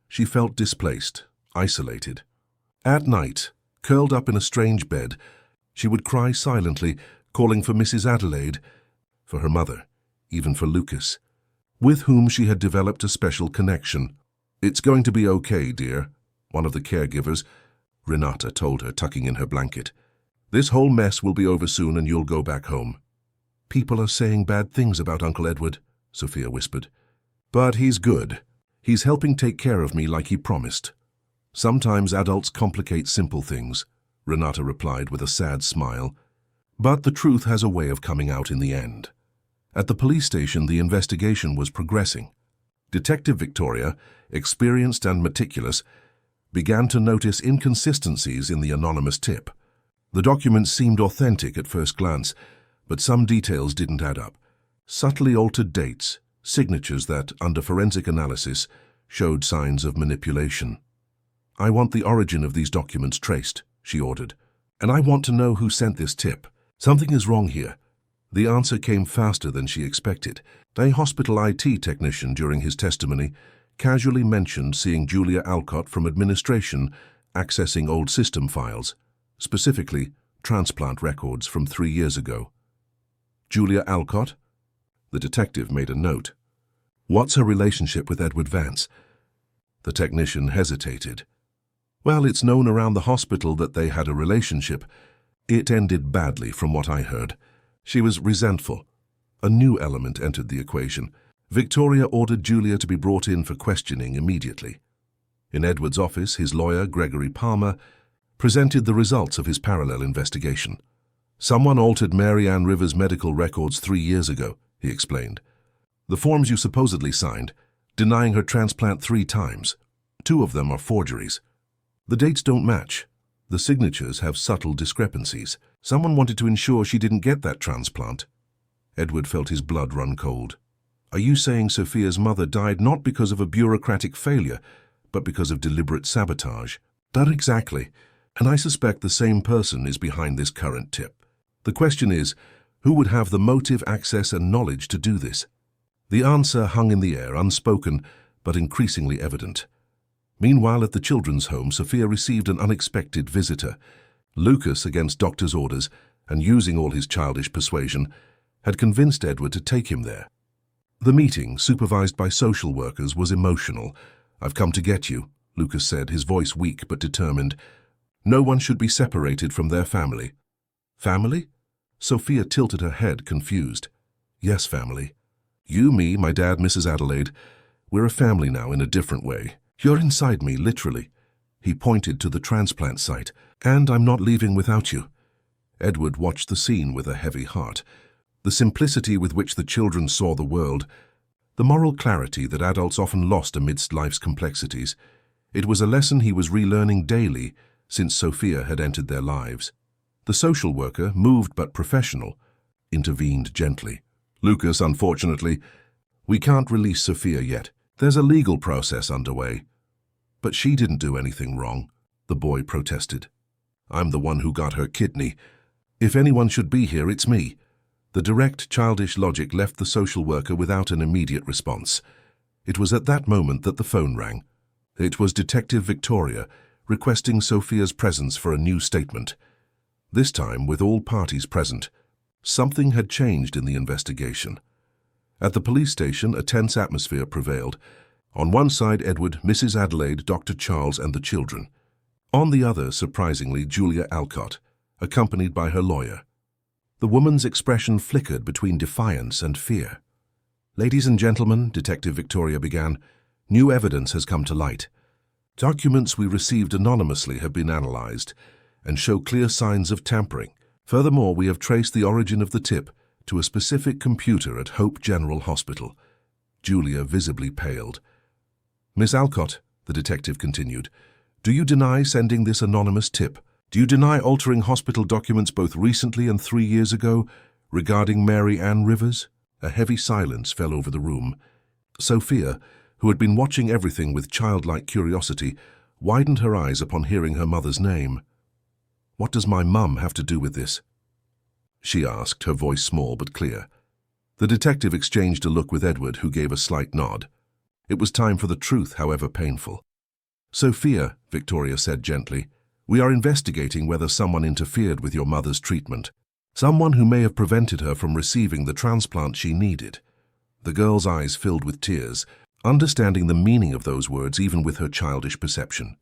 she felt displaced, isolated. At night, curled up in a strange bed, she would cry silently, calling for Mrs. Adelaide, for her mother, even for Lucas, with whom she had developed a special connection. "It's going to be okay, dear," one of the caregivers, Renata, told her, tucking in her blanket. "This whole mess will be over soon and you'll go back home." "People are saying bad things about Uncle Edward," Sophia whispered. "But he's good. He's helping take care of me like he promised." "Sometimes adults complicate simple things," Renata replied with a sad smile. "But the truth has a way of coming out in the end." At the police station, the investigation was progressing. Detective Victoria, experienced and meticulous, began to notice inconsistencies in the anonymous tip. The documents seemed authentic at first glance, but some details didn't add up. Subtly altered dates, signatures that, under forensic analysis, showed signs of manipulation. "I want the origin of these documents traced," she ordered. "And I want to know who sent this tip. Something is wrong here." The answer came faster than she expected. A hospital IT technician during his testimony casually mentioned seeing Julia Alcott from administration accessing old system files, specifically transplant records from 3 years ago. "Julia Alcott?" The detective made a note. "What's her relationship with Edward Vance?" The technician hesitated. "Well, it's known around the hospital that they had a relationship. It ended badly from what I heard. She was resentful." A new element entered the equation. Victoria ordered Julia to be brought in for questioning immediately. In Edward's office, his lawyer, Gregory Palmer, presented the results of his parallel investigation. "Someone altered Mary Ann Rivers' medical records 3 years ago," he explained. "The forms you supposedly signed, denying her transplant 3 times. 2 of them are forgeries. The dates don't match. The signatures have subtle discrepancies. Someone wanted to ensure she didn't get that transplant." Edward felt his blood run cold. "Are you saying Sophia's mother died not because of a bureaucratic failure, but because of deliberate sabotage?" "That exactly, and I suspect the same person is behind this current tip. The question is, who would have the motive, access, and knowledge to do this?" The answer hung in the air, unspoken, but increasingly evident. Meanwhile, at the children's home, Sophia received an unexpected visitor. Lucas, against doctor's orders, and using all his childish persuasion, had convinced Edward to take him there. The meeting, supervised by social workers, was emotional. "I've come to get you," Lucas said, his voice weak but determined. "No one should be separated from their family." "Family?" Sophia tilted her head, confused. "Yes, family. You, me, my dad, Mrs. Adelaide. We're a family now in a different way. You're inside me, literally." He pointed to the transplant site. "And I'm not leaving without you." Edward watched the scene with a heavy heart. The simplicity with which the children saw the world, the moral clarity that adults often lost amidst life's complexities. It was a lesson he was relearning daily since Sophia had entered their lives. The social worker, moved but professional, intervened gently. "Lucas, unfortunately, we can't release Sophia yet. There's a legal process underway." "But she didn't do anything wrong," the boy protested. "I'm the one who got her kidney. If anyone should be here, it's me." The direct, childish logic left the social worker without an immediate response. It was at that moment that the phone rang. It was Detective Victoria, requesting Sophia's presence for a new statement. This time, with all parties present, something had changed in the investigation. At the police station, a tense atmosphere prevailed. On one side, Edward, Mrs. Adelaide, Dr. Charles, and the children. On the other, surprisingly, Julia Alcott, accompanied by her lawyer. The woman's expression flickered between defiance and fear. "Ladies and gentlemen," Detective Victoria began, "new evidence has come to light. Documents we received anonymously have been analyzed and show clear signs of tampering. Furthermore, we have traced the origin of the tip to a specific computer at Hope General Hospital." Julia visibly paled. "Miss Alcott," the detective continued, "do you deny sending this anonymous tip? Do you deny altering hospital documents both recently and 3 years ago regarding Mary Ann Rivers?" A heavy silence fell over the room. Sophia, who had been watching everything with childlike curiosity, widened her eyes upon hearing her mother's name. "What does my mum have to do with this?" she asked, her voice small but clear. The detective exchanged a look with Edward, who gave a slight nod. It was time for the truth, however painful. "Sophia," Victoria said gently, "we are investigating whether someone interfered with your mother's treatment. Someone who may have prevented her from receiving the transplant she needed." The girl's eyes filled with tears, understanding the meaning of those words even with her childish perception.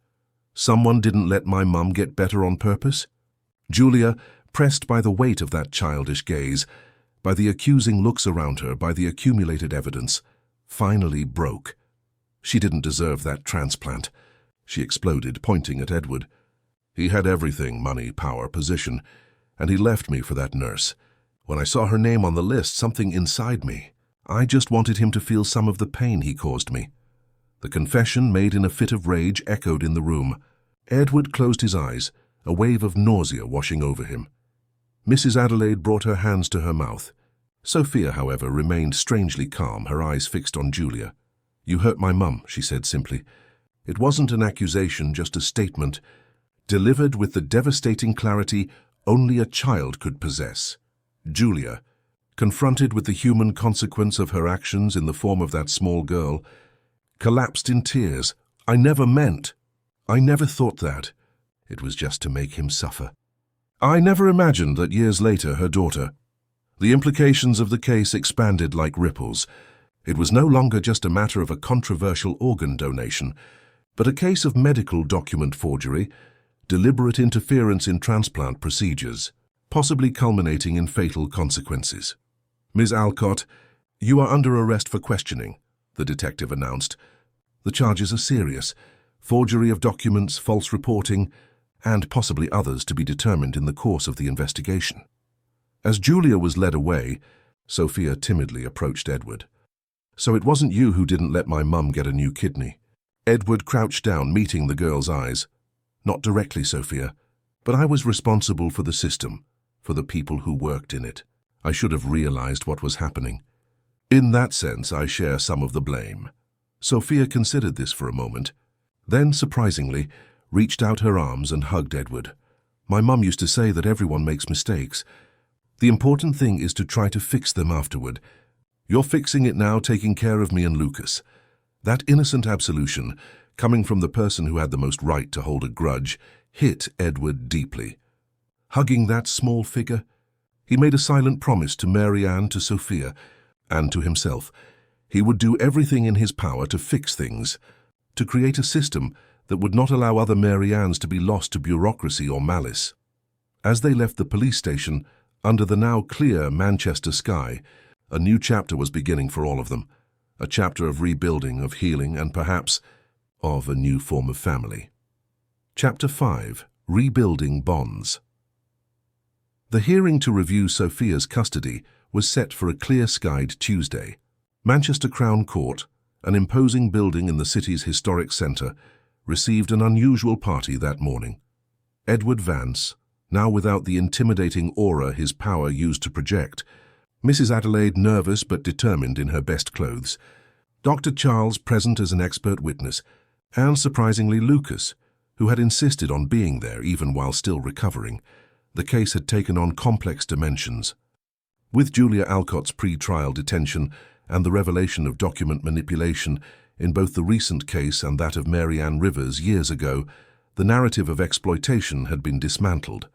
"Someone didn't let my mum get better on purpose?" Julia, pressed by the weight of that childish gaze, by the accusing looks around her, by the accumulated evidence, finally broke. "She didn't deserve that transplant," she exploded, pointing at Edward. "He had everything, money, power, position, and he left me for that nurse. When I saw her name on the list, something inside me, I just wanted him to feel some of the pain he caused me." The confession, made in a fit of rage, echoed in the room. Edward closed his eyes, a wave of nausea washing over him. Mrs. Adelaide brought her hands to her mouth. Sophia, however, remained strangely calm, her eyes fixed on Julia. "You hurt my mum," she said simply. It wasn't an accusation, just a statement, delivered with the devastating clarity only a child could possess. Julia, confronted with the human consequence of her actions in the form of that small girl, collapsed in tears. "I never meant. I never thought that. It was just to make him suffer. I never imagined that years later her daughter—" The implications of the case expanded like ripples. It was no longer just a matter of a controversial organ donation, but a case of medical document forgery, deliberate interference in transplant procedures, possibly culminating in fatal consequences. "Ms. Alcott, you are under arrest for questioning," the detective announced. "The charges are serious: forgery of documents, false reporting, and possibly others to be determined in the course of the investigation." As Julia was led away, Sophia timidly approached Edward. "So it wasn't you who didn't let my mum get a new kidney?" Edward crouched down, meeting the girl's eyes. "Not directly, Sophia, but I was responsible for the system, for the people who worked in it. I should have realized what was happening. In that sense, I share some of the blame." Sophia considered this for a moment, then, surprisingly, reached out her arms and hugged Edward. "My mum used to say that everyone makes mistakes. The important thing is to try to fix them afterward. You're fixing it now, taking care of me and Lucas." That innocent absolution, coming from the person who had the most right to hold a grudge, hit Edward deeply. Hugging that small figure, he made a silent promise to Mary Ann, to Sophia, and to himself. He would do everything in his power to fix things, to create a system that would not allow other Mary Anns to be lost to bureaucracy or malice. As they left the police station, under the now clear Manchester sky, a new chapter was beginning for all of them. A chapter of rebuilding, of healing, and perhaps of a new form of family. Chapter 5. Rebuilding Bonds. The hearing to review Sophia's custody was set for a clear-skied Tuesday. Manchester Crown Court, an imposing building in the city's historic centre, received an unusual party that morning. Edward Vance, now without the intimidating aura his power used to project. Mrs. Adelaide nervous but determined in her best clothes. Dr. Charles present as an expert witness, and surprisingly Lucas, who had insisted on being there even while still recovering. The case had taken on complex dimensions. With Julia Alcott's pre-trial detention and the revelation of document manipulation in both the recent case and that of Mary Ann Rivers years ago, the narrative of exploitation had been dismantled.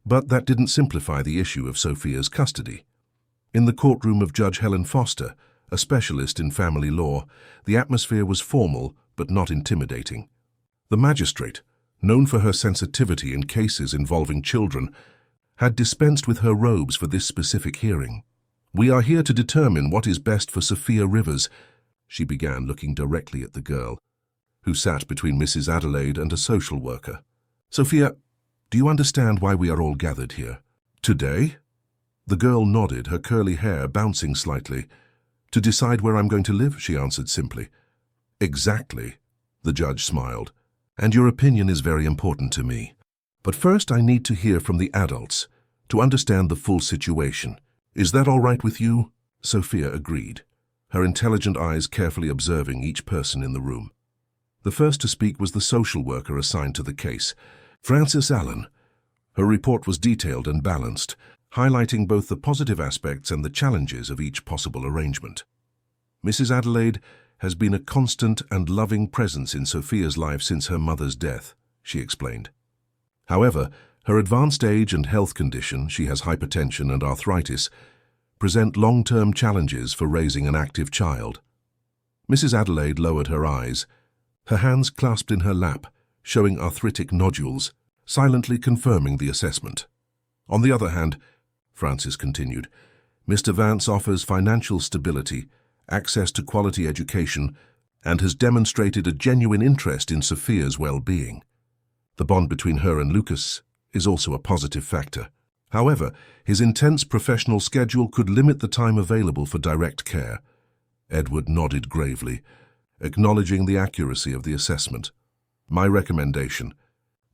But that didn't simplify the issue of Sophia's custody. In the courtroom of Judge Helen Foster, a specialist in family law, the atmosphere was formal but not intimidating. The magistrate, known for her sensitivity in cases involving children, had dispensed with her robes for this specific hearing. "We are here to determine what is best for Sophia Rivers," she began, looking directly at the girl, who sat between Mrs. Adelaide and a social worker. "Sophia, do you understand why we are all gathered here? Today?" The girl nodded, her curly hair bouncing slightly. "To decide where I'm going to live," she answered simply. "Exactly," the judge smiled. "And your opinion is very important to me. But first I need to hear from the adults to understand the full situation. Is that all right with you?" Sophia agreed, her intelligent eyes carefully observing each person in the room. The first to speak was the social worker assigned to the case, Frances Allen. Her report was detailed and balanced, highlighting both the positive aspects and the challenges of each possible arrangement. "Mrs. Adelaide has been a constant and loving presence in Sophia's life since her mother's death," she explained. "However, her advanced age and health condition, she has hypertension and arthritis, present long-term challenges for raising an active child." Mrs. Adelaide lowered her eyes, her hands clasped in her lap, showing arthritic nodules, silently confirming the assessment. "On the other hand," Frances continued, "Mr. Vance offers financial stability, access to quality education, and has demonstrated a genuine interest in Sophia's well-being. The bond between her and Lucas is also a positive factor. However, his intense professional schedule could limit the time available for direct care." Edward nodded gravely, acknowledging the accuracy of the assessment. "My recommendation,"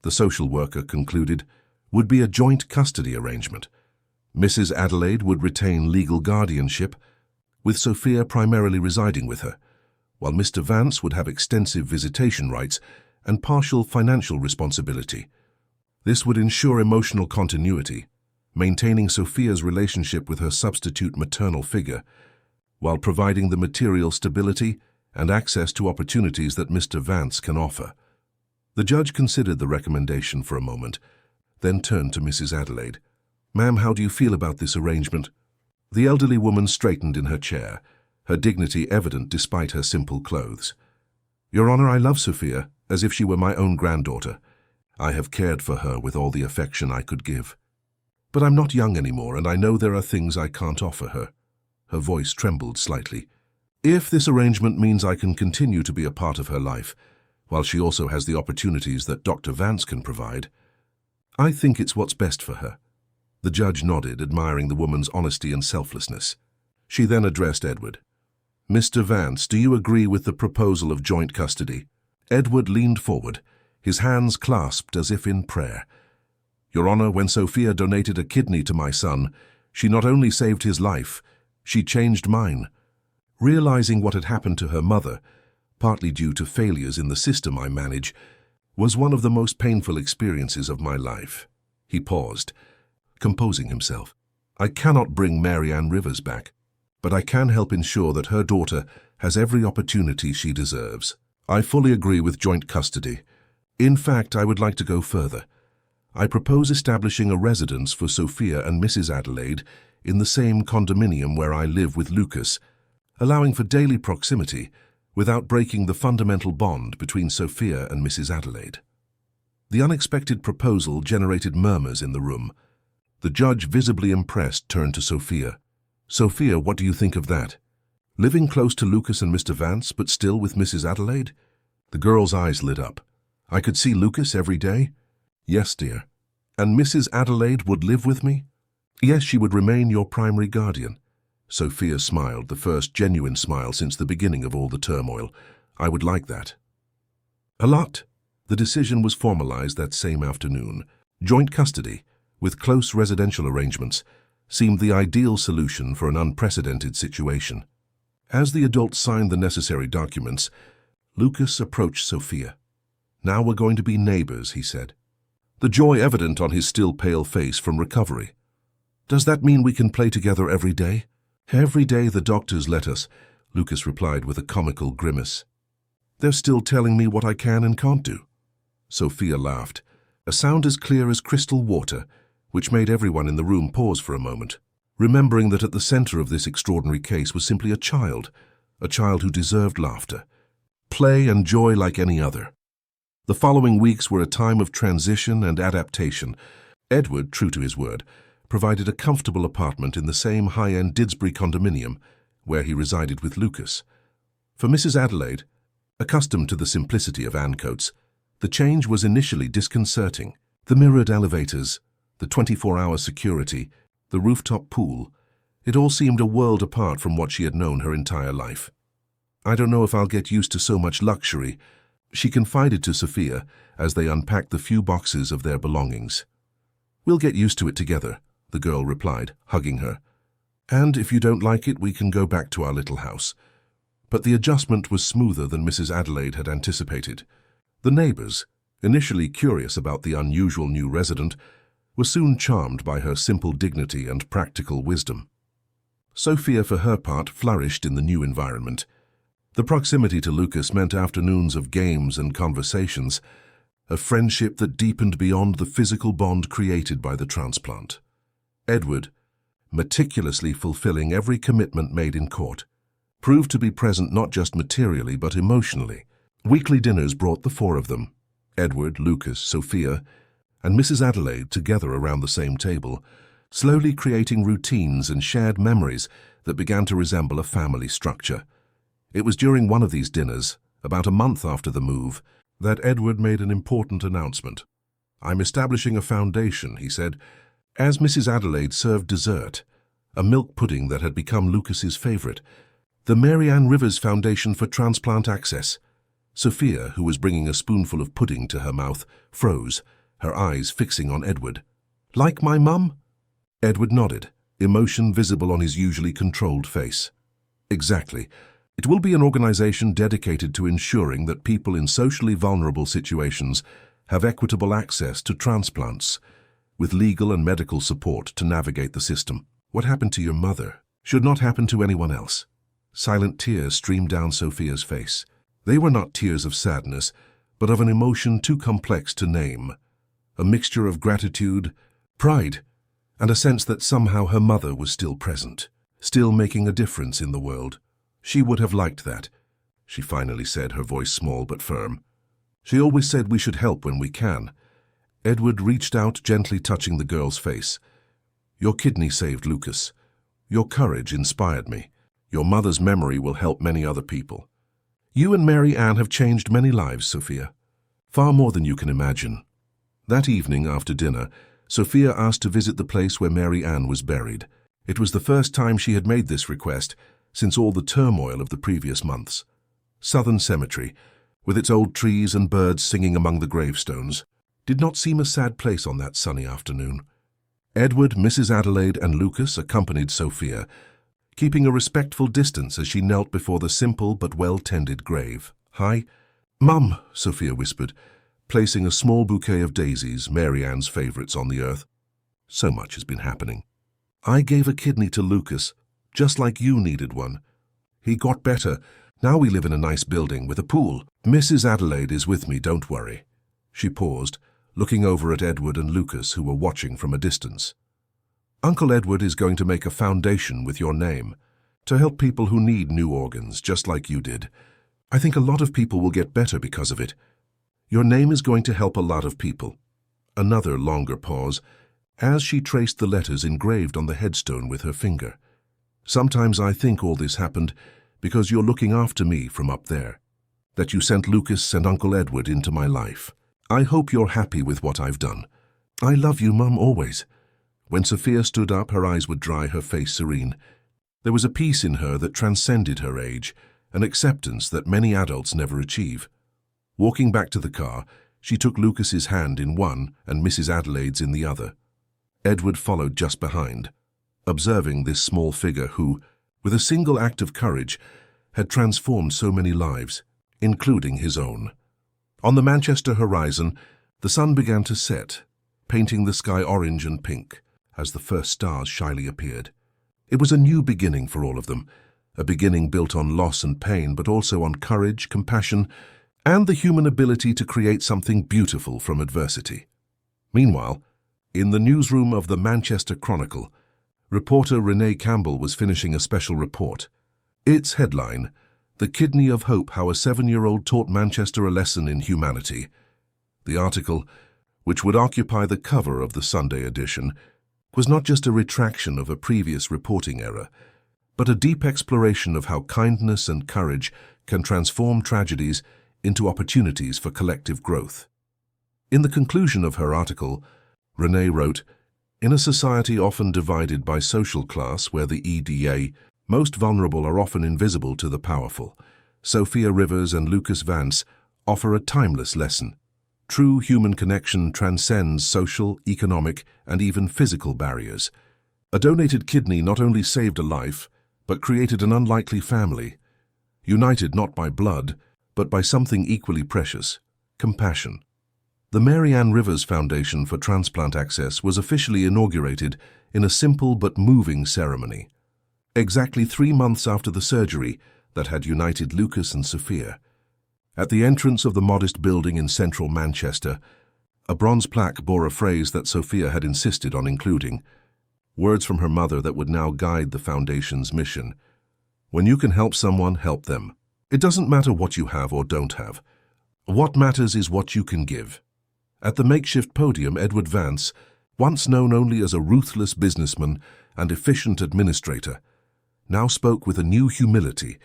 the social worker concluded, "would be a joint custody arrangement. Mrs. Adelaide would retain legal guardianship, with Sophia primarily residing with her, while Mr. Vance would have extensive visitation rights and partial financial responsibility. This would ensure emotional continuity, maintaining Sophia's relationship with her substitute maternal figure, while providing the material stability and access to opportunities that Mr. Vance can offer." The judge considered the recommendation for a moment, then turned to Mrs. Adelaide. "Ma'am, how do you feel about this arrangement?" The elderly woman straightened in her chair, her dignity evident despite her simple clothes. "Your Honor, I love Sophia as if she were my own granddaughter. I have cared for her with all the affection I could give. But I'm not young anymore, and I know there are things I can't offer her." Her voice trembled slightly. "If this arrangement means I can continue to be a part of her life, while she also has the opportunities that Dr. Vance can provide, I think it's what's best for her." The judge nodded, admiring the woman's honesty and selflessness. She then addressed Edward. "Mr. Vance, do you agree with the proposal of joint custody?" Edward leaned forward, his hands clasped as if in prayer. "Your Honor, when Sophia donated a kidney to my son, she not only saved his life, she changed mine. Realizing what had happened to her mother, partly due to failures in the system I manage, was one of the most painful experiences of my life." He paused, composing himself. "I cannot bring Mary Ann Rivers back, but I can help ensure that her daughter has every opportunity she deserves. I fully agree with joint custody. In fact, I would like to go further. I propose establishing a residence for Sophia and Mrs. Adelaide in the same condominium where I live with Lucas, allowing for daily proximity without breaking the fundamental bond between Sophia and Mrs. Adelaide." The unexpected proposal generated murmurs in the room. The judge, visibly impressed, turned to Sophia. "Sophia, what do you think of that? Living close to Lucas and Mr. Vance, but still with Mrs. Adelaide?" The girl's eyes lit up. "I could see Lucas every day?" "Yes, dear." "And Mrs. Adelaide would live with me?" "Yes, she would remain your primary guardian." Sophia smiled, the first genuine smile since the beginning of all the turmoil. "I would like that." "A lot." The decision was formalized that same afternoon. Joint custody, with close residential arrangements, seemed the ideal solution for an unprecedented situation. As the adults signed the necessary documents, Lucas approached Sophia. "Now we're going to be neighbors," he said, the joy evident on his still pale face from recovery. "Does that mean we can play together every day?" "Every day the doctors let us," Lucas replied with a comical grimace. "They're still telling me what I can and can't do." Sophia laughed, a sound as clear as crystal water, which made everyone in the room pause for a moment, remembering that at the center of this extraordinary case was simply a child who deserved laughter, play and joy like any other. The following weeks were a time of transition and adaptation. Edward, true to his word, provided a comfortable apartment in the same high-end Didsbury condominium where he resided with Lucas. For Mrs. Adelaide, accustomed to the simplicity of Ancoats, the change was initially disconcerting. The mirrored elevators, the 24-hour security, the rooftop pool, it all seemed a world apart from what she had known her entire life. "I don't know if I'll get used to so much luxury," she confided to Sophia as they unpacked the few boxes of their belongings. "We'll get used to it together," the girl replied, hugging her. "And if you don't like it, we can go back to our little house." But the adjustment was smoother than Mrs. Adelaide had anticipated. The neighbors, initially curious about the unusual new resident, were soon charmed by her simple dignity and practical wisdom. Sophia, for her part, flourished in the new environment. The proximity to Lucas meant afternoons of games and conversations, a friendship that deepened beyond the physical bond created by the transplant. Edward, meticulously fulfilling every commitment made in court, proved to be present not just materially but emotionally. Weekly dinners brought the four of them, Edward, Lucas, Sophia, and Mrs. Adelaide, together around the same table, slowly creating routines and shared memories that began to resemble a family structure. It was during one of these dinners, about a month after the move, that Edward made an important announcement. "I'm establishing a foundation," he said, as Mrs. Adelaide served dessert, a milk pudding that had become Lucas's favorite, the Mary Ann Rivers Foundation for Transplant Access. Sophia, who was bringing a spoonful of pudding to her mouth, froze, her eyes fixing on Edward. "Like my mum?" Edward nodded, emotion visible on his usually controlled face. "Exactly. It will be an organization dedicated to ensuring that people in socially vulnerable situations have equitable access to transplants, with legal and medical support to navigate the system. What happened to your mother should not happen to anyone else." Silent tears streamed down Sophia's face. They were not tears of sadness, but of an emotion too complex to name. A mixture of gratitude, pride, and a sense that somehow her mother was still present, still making a difference in the world. "She would have liked that," she finally said, her voice small but firm. "She always said we should help when we can." Edward reached out, gently touching the girl's face. "Your kidney saved Lucas. Your courage inspired me. Your mother's memory will help many other people. You and Mary Ann have changed many lives, Sophia. Far more than you can imagine." That evening, after dinner, Sophia asked to visit the place where Mary Ann was buried. It was the first time she had made this request since all the turmoil of the previous months. Southern Cemetery, with its old trees and birds singing among the gravestones, did not seem a sad place on that sunny afternoon. Edward, Mrs. Adelaide, and Lucas accompanied Sophia, keeping a respectful distance as she knelt before the simple but well-tended grave. "Hi, Mum," Sophia whispered, placing a small bouquet of daisies, Mary Ann's favorites on the earth. "So much has been happening. I gave a kidney to Lucas, just like you needed one. He got better. Now we live in a nice building with a pool. Mrs. Adelaide is with me, don't worry." She paused, looking over at Edward and Lucas, who were watching from a distance. "Uncle Edward is going to make a foundation with your name to help people who need new organs, just like you did. I think a lot of people will get better because of it. Your name is going to help a lot of people." Another longer pause, as she traced the letters engraved on the headstone with her finger. "Sometimes I think all this happened because you're looking after me from up there, that you sent Lucas and Uncle Edward into my life. I hope you're happy with what I've done. I love you, Mum, always." When Sophia stood up, her eyes were dry, her face serene. There was a peace in her that transcended her age, an acceptance that many adults never achieve. Walking back to the car, She took Lucas's hand in one and Mrs. Adelaide's in the other. Edward followed just behind, observing this small figure who, with a single act of courage, had transformed so many lives, including his own. On the Manchester horizon, the sun began to set, painting the sky orange and pink as the first stars shyly appeared. It was a new beginning for all of them, a beginning built on loss and pain, but also on courage, compassion, and the human ability to create something beautiful from adversity. Meanwhile, in the newsroom of the Manchester Chronicle, reporter Renee Campbell was finishing a special report. Its headline, "The Kidney of Hope: How a 7-Year-Old Taught Manchester a Lesson in Humanity." The article, which would occupy the cover of the Sunday edition, was not just a retraction of a previous reporting error, but a deep exploration of how kindness and courage can transform tragedies into opportunities for collective growth. In the conclusion of her article, Renee wrote, "In a society often divided by social class where the most vulnerable are often invisible to the powerful, Sophia Rivers and Lucas Vance offer a timeless lesson. True human connection transcends social, economic, and even physical barriers. A donated kidney not only saved a life, but created an unlikely family, united not by blood, but by something equally precious: compassion." The Mary Ann Rivers Foundation for Transplant Access was officially inaugurated in a simple but moving ceremony, exactly 3 months after the surgery that had united Lucas and Sophia. At the entrance of the modest building in central Manchester, a bronze plaque bore a phrase that Sophia had insisted on including, words from her mother that would now guide the foundation's mission. "When you can help someone, help them. It doesn't matter what you have or don't have. What matters is what you can give." At the makeshift podium, Edward Vance, once known only as a ruthless businessman and efficient administrator, now spoke with a new humility,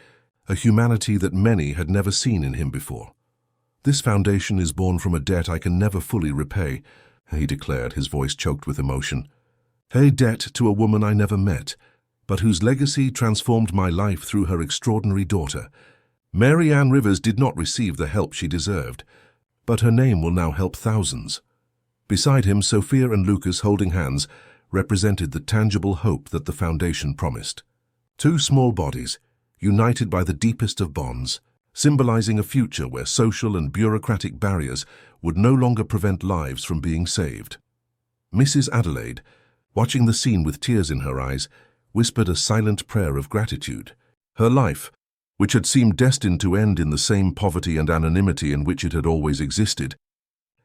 a humanity that many had never seen in him before. "This foundation is born from a debt I can never fully repay," he declared, his voice choked with emotion. "A debt to a woman I never met, but whose legacy transformed my life through her extraordinary daughter. Mary Ann Rivers did not receive the help she deserved, but her name will now help thousands." Beside him, Sophia and Lucas, holding hands, represented the tangible hope that the foundation promised. Two small bodies, united by the deepest of bonds, symbolizing a future where social and bureaucratic barriers would no longer prevent lives from being saved. Mrs. Adelaide, watching the scene with tears in her eyes, whispered a silent prayer of gratitude. Her life, which had seemed destined to end in the same poverty and anonymity in which it had always existed,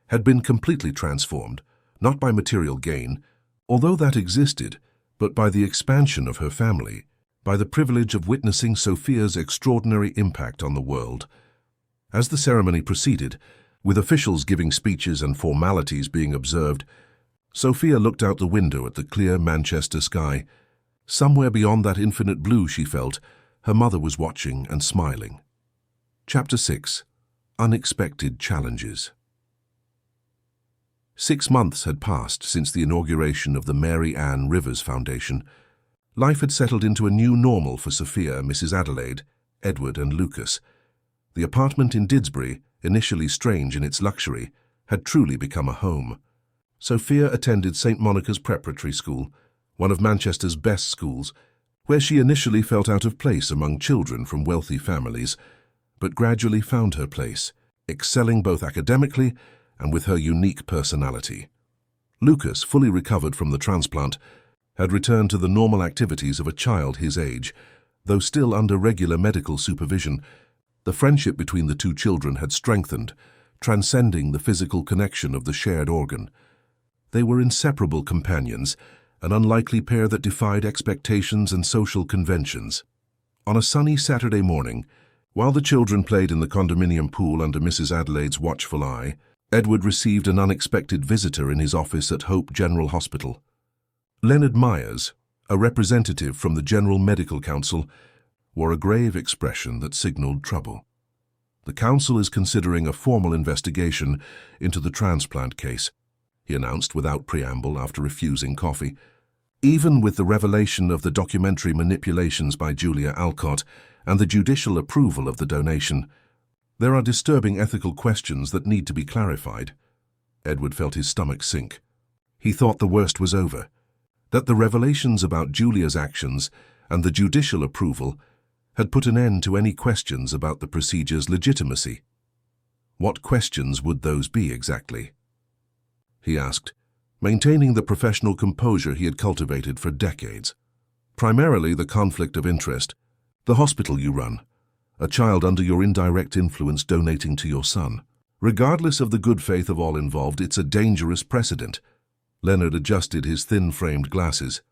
had been completely transformed, not by material gain, although that existed, but by the expansion of her family, by the privilege of witnessing Sophia's extraordinary impact on the world. As the ceremony proceeded, with officials giving speeches and formalities being observed, Sophia looked out the window at the clear Manchester sky. Somewhere beyond that infinite blue, she felt, her mother was watching and smiling. Chapter 6. Unexpected Challenges. 6 months had passed since the inauguration of the Mary Ann Rivers Foundation. Life had settled into a new normal for Sophia, Mrs. Adelaide, Edward and Lucas. The apartment in Didsbury, initially strange in its luxury, had truly become a home. Sophia attended St. Monica's Preparatory School, one of Manchester's best schools, where she initially felt out of place among children from wealthy families, but gradually found her place, excelling both academically and with her unique personality. Lucas, fully recovered from the transplant, had returned to the normal activities of a child his age. Though still under regular medical supervision, the friendship between the two children had strengthened, transcending the physical connection of the shared organ. They were inseparable companions, an unlikely pair that defied expectations and social conventions. On a sunny Saturday morning, while the children played in the condominium pool under Mrs. Adelaide's watchful eye, Edward received an unexpected visitor in his office at Hope General Hospital. Leonard Myers, a representative from the General Medical Council, wore a grave expression that signaled trouble. "The council is considering a formal investigation into the transplant case," he announced without preamble after refusing coffee. Even with the revelation of the documentary manipulations by Julia Alcott and the judicial approval of the donation, There are disturbing ethical questions that need to be clarified. Edward felt his stomach sink. He thought the worst was over, that the revelations about Julia's actions and the judicial approval had put an end to any questions about the procedure's legitimacy. What questions would those be exactly? He asked, maintaining the professional composure he had cultivated for decades. Primarily the conflict of interest, the hospital you run, a child under your indirect influence donating to your son. Regardless of the good faith of all involved, it's a dangerous precedent. Leonard adjusted his thin-framed glasses.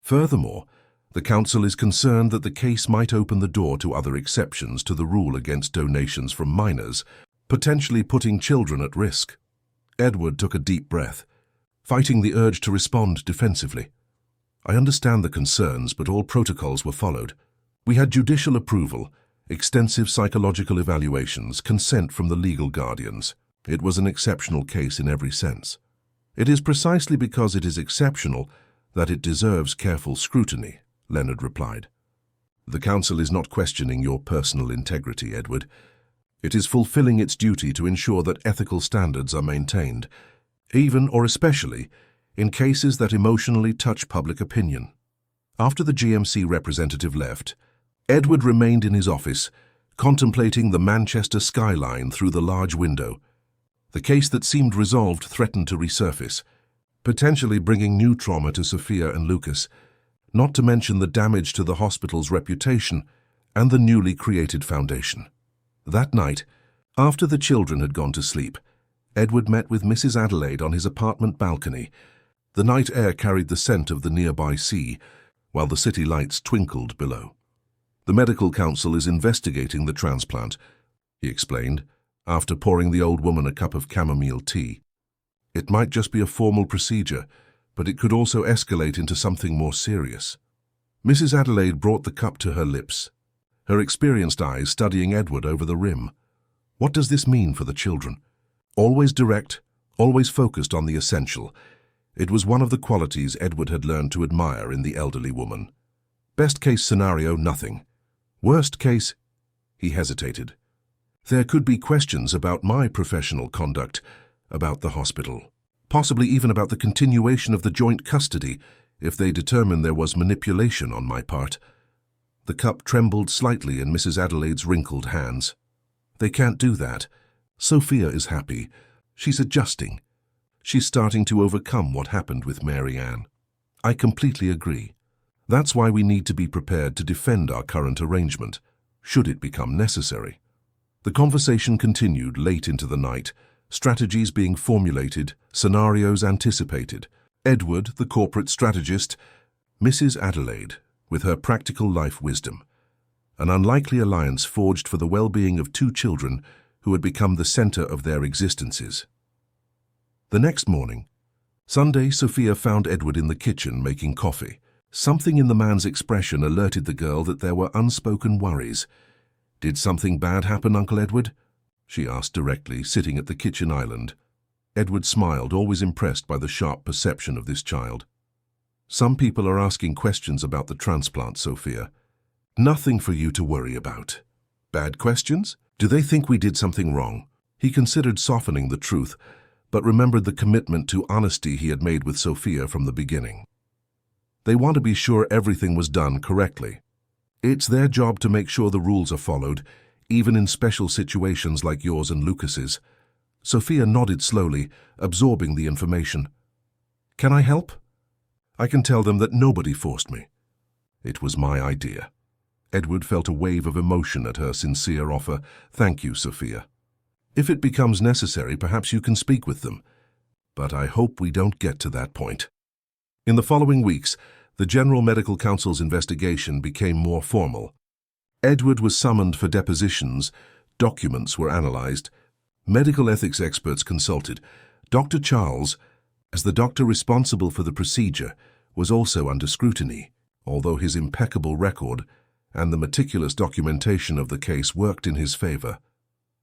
Furthermore, the council is concerned that the case might open the door to other exceptions to the rule against donations from minors, potentially putting children at risk. Edward took a deep breath, fighting the urge to respond defensively. I understand the concerns, but all protocols were followed. We had judicial approval, extensive psychological evaluations, consent from the legal guardians. It was an exceptional case in every sense. It is precisely because it is exceptional that it deserves careful scrutiny, Leonard replied. The council is not questioning your personal integrity, Edward. It is fulfilling its duty to ensure that ethical standards are maintained, even or especially in cases that emotionally touch public opinion. After the GMC representative left, Edward remained in his office, contemplating the Manchester skyline through the large window. The case that seemed resolved threatened to resurface, potentially bringing new trauma to Sophia and Lucas, not to mention the damage to the hospital's reputation and the newly created foundation. That night, after the children had gone to sleep, Edward met with Mrs. Adelaide on his apartment balcony. The night air carried the scent of the nearby sea, while the city lights twinkled below. The medical council is investigating the transplant, he explained, after pouring the old woman a cup of chamomile tea. It might just be a formal procedure, but it could also escalate into something more serious. Mrs. Adelaide brought the cup to her lips, her experienced eyes studying Edward over the rim. What does this mean for the children? Always direct, always focused on the essential. It was one of the qualities Edward had learned to admire in the elderly woman. Best case scenario, nothing. Worst case, he hesitated. There could be questions about my professional conduct, about the hospital, possibly even about the continuation of the joint custody if they determine there was manipulation on my part. The cup trembled slightly in Mrs. Adelaide's wrinkled hands. They can't do that. Sophia is happy. She's adjusting. She's starting to overcome what happened with Mary Ann. I completely agree. That's why we need to be prepared to defend our current arrangement, should it become necessary. The conversation continued late into the night, strategies being formulated, scenarios anticipated. Edward, the corporate strategist, Mrs. Adelaide, with her practical life wisdom. An unlikely alliance forged for the well-being of two children who had become the center of their existences. The next morning, Sunday, Sophia found Edward in the kitchen making coffee. Something in the man's expression alerted the girl that there were unspoken worries. "Did something bad happen, Uncle Edward?" she asked directly, sitting at the kitchen island. Edward smiled, always impressed by the sharp perception of this child. "Some people are asking questions about the transplant, Sophia. Nothing for you to worry about." "Bad questions? Do they think we did something wrong?" He considered softening the truth, but remembered the commitment to honesty he had made with Sophia from the beginning. They want to be sure everything was done correctly. It's their job to make sure the rules are followed, even in special situations like yours and Lucas's. Sophia nodded slowly, absorbing the information. "Can I help?" "I can tell them that nobody forced me. It was my idea." Edward felt a wave of emotion at her sincere offer. "Thank you, Sophia. If it becomes necessary, perhaps you can speak with them. But I hope we don't get to that point." In the following weeks, the General Medical Council's investigation became more formal. Edward was summoned for depositions, documents were analyzed, medical ethics experts consulted. Dr. Charles, as the doctor responsible for the procedure, was also under scrutiny, although his impeccable record and the meticulous documentation of the case worked in his favor.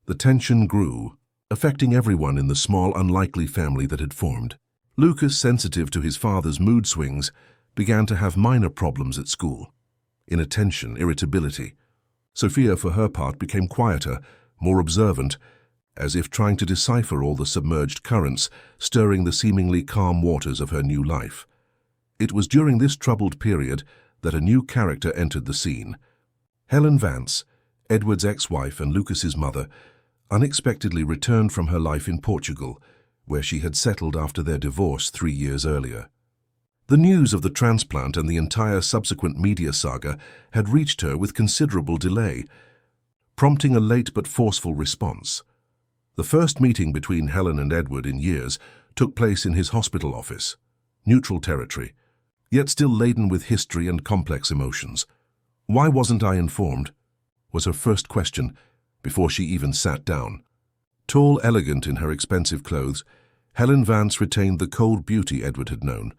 The tension grew, affecting everyone in the small, unlikely family that had formed. Lucas, sensitive to his father's mood swings, began to have minor problems at school. Inattention, irritability. Sophia, for her part, became quieter, more observant, as if trying to decipher all the submerged currents stirring the seemingly calm waters of her new life. It was during this troubled period that a new character entered the scene. Helen Vance, Edward's ex-wife and Lucas's mother, unexpectedly returned from her life in Portugal, where she had settled after their divorce 3 years earlier. The news of the transplant and the entire subsequent media saga had reached her with considerable delay, prompting a late but forceful response. The first meeting between Helen and Edward in years took place in his hospital office, neutral territory, yet still laden with history and complex emotions. "Why wasn't I informed?" was her first question before she even sat down. Tall, elegant in her expensive clothes, Helen Vance retained the cold beauty Edward had known,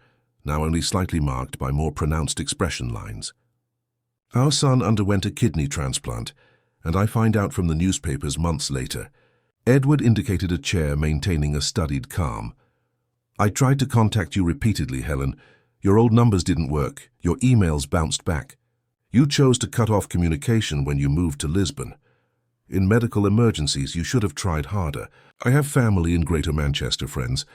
now only slightly marked by more pronounced expression lines. "Our son underwent a kidney transplant, and I find out from the newspapers months later." Edward indicated a chair, maintaining a studied calm. "I tried to contact you repeatedly, Helen. Your old numbers didn't work. Your emails bounced back. You chose to cut off communication when you moved to Lisbon. In medical emergencies, you should have tried harder. I have family in Greater Manchester, friends.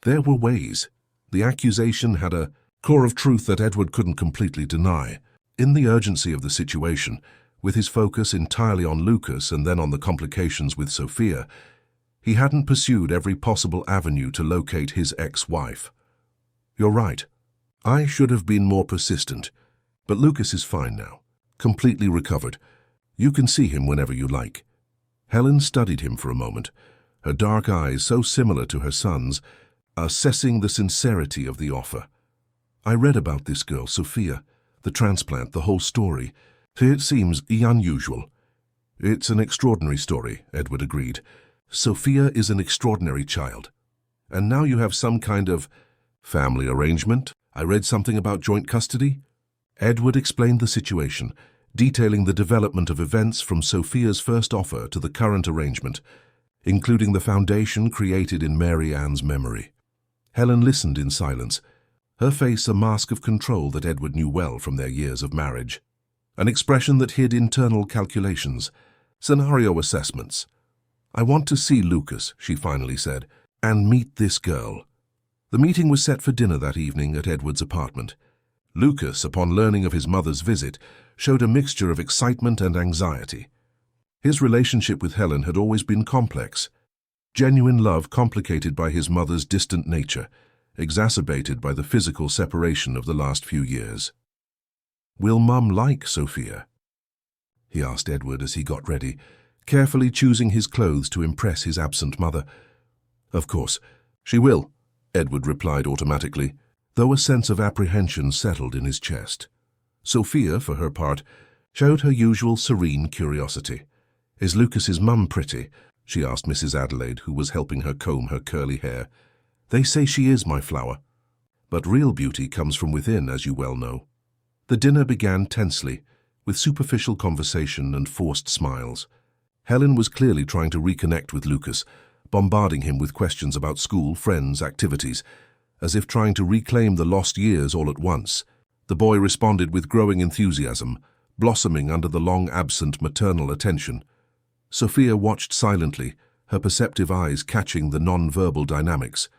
There were ways." The accusation had a core of truth that Edward couldn't completely deny. In the urgency of the situation, with his focus entirely on Lucas and then on the complications with Sophia, he hadn't pursued every possible avenue to locate his ex-wife. "You're right. I should have been more persistent. But Lucas is fine now, completely recovered. You can see him whenever you like." Helen studied him for a moment, her dark eyes so similar to her son's, assessing the sincerity of the offer. "I read about this girl, Sophia, the transplant, the whole story. It seems unusual." "It's an extraordinary story," Edward agreed. "Sophia is an extraordinary child. And now you have some kind of family arrangement? I read something about joint custody." Edward explained the situation, detailing the development of events from Sophia's first offer to the current arrangement, including the foundation created in Mary Ann's memory. Helen listened in silence, her face a mask of control that Edward knew well from their years of marriage, an expression that hid internal calculations, scenario assessments. "I want to see Lucas," she finally said, "and meet this girl." The meeting was set for dinner that evening at Edward's apartment. Lucas, upon learning of his mother's visit, showed a mixture of excitement and anxiety. His relationship with Helen had always been complex, genuine love complicated by his mother's distant nature, exacerbated by the physical separation of the last few years. "Will Mum like Sophia?" he asked Edward as he got ready, carefully choosing his clothes to impress his absent mother. "Of course, she will," Edward replied automatically, though a sense of apprehension settled in his chest. Sophia, for her part, showed her usual serene curiosity. "Is Lucas's mum pretty?" she asked Mrs. Adelaide, who was helping her comb her curly hair. "They say she is, my flower. But real beauty comes from within, as you well know." The dinner began tensely, with superficial conversation and forced smiles. Helen was clearly trying to reconnect with Lucas, bombarding him with questions about school, friends, activities, as if trying to reclaim the lost years all at once. The boy responded with growing enthusiasm, blossoming under the long-absent maternal attention. Sophia watched silently, her perceptive eyes catching the non-verbal dynamics.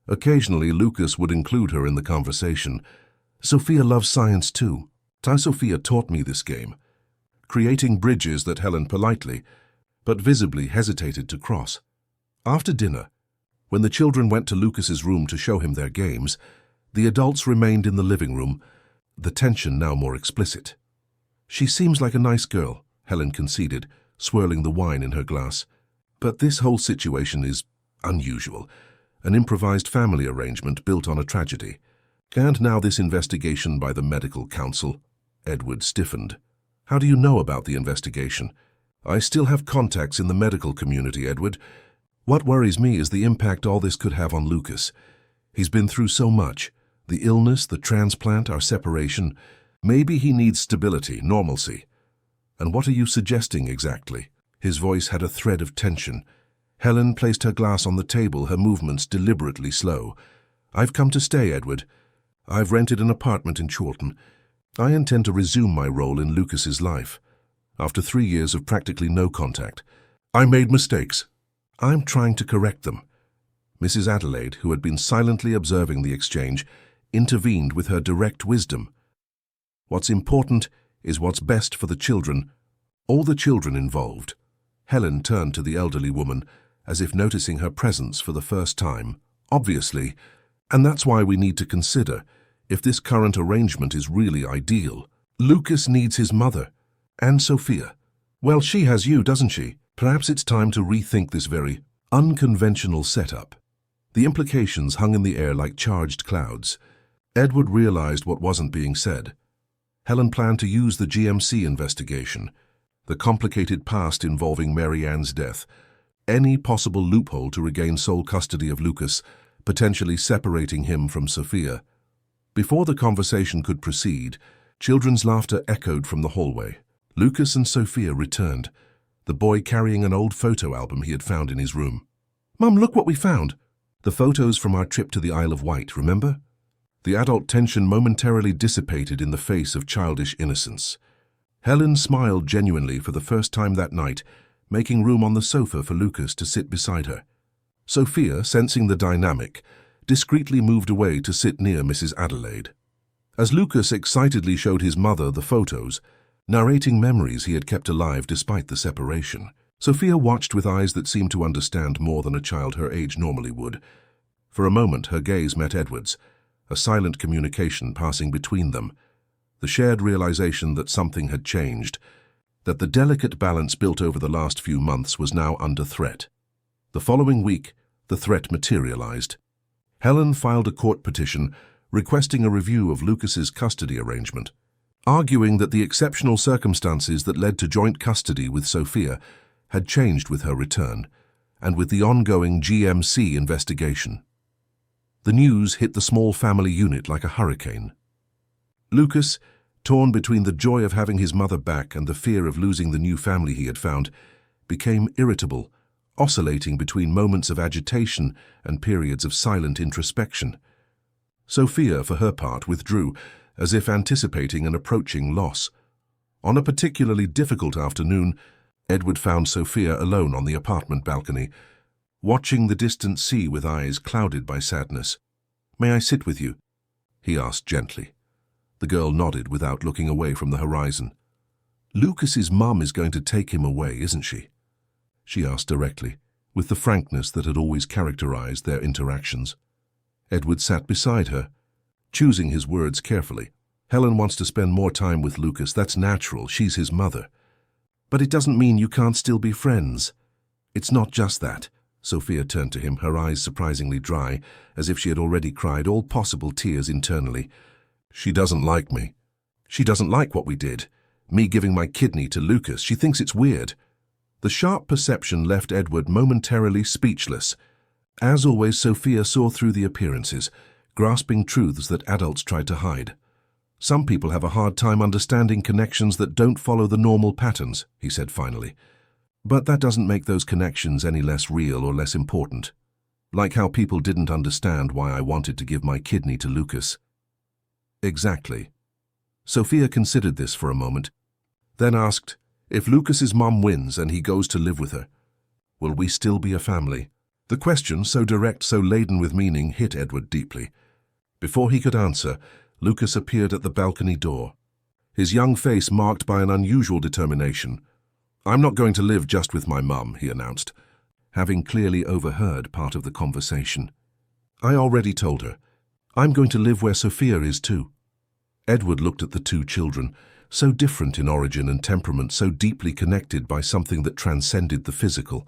Occasionally, Lucas would include her in the conversation. "Sophia loves science too. Sophia taught me this game," creating bridges that Helen politely, but visibly hesitated to cross. After dinner, when the children went to Lucas's room to show him their games, the adults remained in the living room, the tension now more explicit. "She seems like a nice girl," Helen conceded, swirling the wine in her glass. "But this whole situation is unusual, an improvised family arrangement built on a tragedy. And now this investigation by the medical council." Edward stiffened. "How do you know about the investigation?" "I still have contacts in the medical community, Edward. What worries me is the impact all this could have on Lucas. He's been through so much. The illness, the transplant, our separation. Maybe he needs stability, normalcy." "And what are you suggesting exactly?" His voice had a thread of tension. Helen placed her glass on the table, her movements deliberately slow. "I've come to stay, Edward. I've rented an apartment in Chorlton. I intend to resume my role in Lucas's life. After 3 years of practically no contact, I made mistakes. I'm trying to correct them. Mrs. Adelaide, who had been silently observing the exchange, intervened with her direct wisdom. What's important is what's best for the children, all the children involved. Helen turned to the elderly woman, as if noticing her presence for the first time. Obviously, and that's why we need to consider if this current arrangement is really ideal. Lucas needs his mother. And Sophia. Well, she has you, doesn't she? Perhaps it's time to rethink this very unconventional setup. The implications hung in the air like charged clouds. Edward realized what wasn't being said. Helen planned to use the GMC investigation, the complicated past involving Mary Ann's death, any possible loophole to regain sole custody of Lucas, potentially separating him from Sophia. Before the conversation could proceed, children's laughter echoed from the hallway. Lucas and Sophia returned, the boy carrying an old photo album he had found in his room. "Mum, look what we found." The photos from our trip to the Isle of Wight, remember? The adult tension momentarily dissipated in the face of childish innocence. Helen smiled genuinely for the first time that night, making room on the sofa for Lucas to sit beside her. Sophia, sensing the dynamic, discreetly moved away to sit near Mrs. Adelaide. As Lucas excitedly showed his mother the photos, narrating memories he had kept alive despite the separation, Sophia watched with eyes that seemed to understand more than a child her age normally would. For a moment her gaze met Edward's, a silent communication passing between them, the shared realization that something had changed, that the delicate balance built over the last few months was now under threat. The following week, the threat materialized. Helen filed a court petition requesting a review of Lucas's custody arrangement, arguing that the exceptional circumstances that led to joint custody with Sophia had changed with her return, and with the ongoing GMC investigation. The news hit the small family unit like a hurricane. Lucas, torn between the joy of having his mother back and the fear of losing the new family he had found, became irritable, oscillating between moments of agitation and periods of silent introspection. Sophia, for her part, withdrew, as if anticipating an approaching loss. On a particularly difficult afternoon, Edward found Sophia alone on the apartment balcony, watching the distant sea with eyes clouded by sadness. "May I sit with you?" he asked gently. The girl nodded without looking away from the horizon. "Lucas's mum is going to take him away, isn't she?" she asked directly, with the frankness that had always characterized their interactions. Edward sat beside her, choosing his words carefully. "Helen wants to spend more time with Lucas. That's natural. She's his mother. But it doesn't mean you can't still be friends." "It's not just that." Sophia turned to him, her eyes surprisingly dry, as if she had already cried all possible tears internally. "She doesn't like me. She doesn't like what we did. Me giving my kidney to Lucas. She thinks it's weird." The sharp perception left Edward momentarily speechless. As always, Sophia saw through the appearances, grasping truths that adults tried to hide. "Some people have a hard time understanding connections that don't follow the normal patterns," he said finally. "But that doesn't make those connections any less real or less important. Like how people didn't understand why I wanted to give my kidney to Lucas." "Exactly." Sophia considered this for a moment, then asked, "If Lucas's mum wins and he goes to live with her, will we still be a family?" The question, so direct, so laden with meaning, hit Edward deeply. Before he could answer, Lucas appeared at the balcony door, his young face marked by an unusual determination. "I'm not going to live just with my mum," he announced, having clearly overheard part of the conversation. "I already told her. I'm going to live where Sophia is too." Edward looked at the two children, so different in origin and temperament, so deeply connected by something that transcended the physical.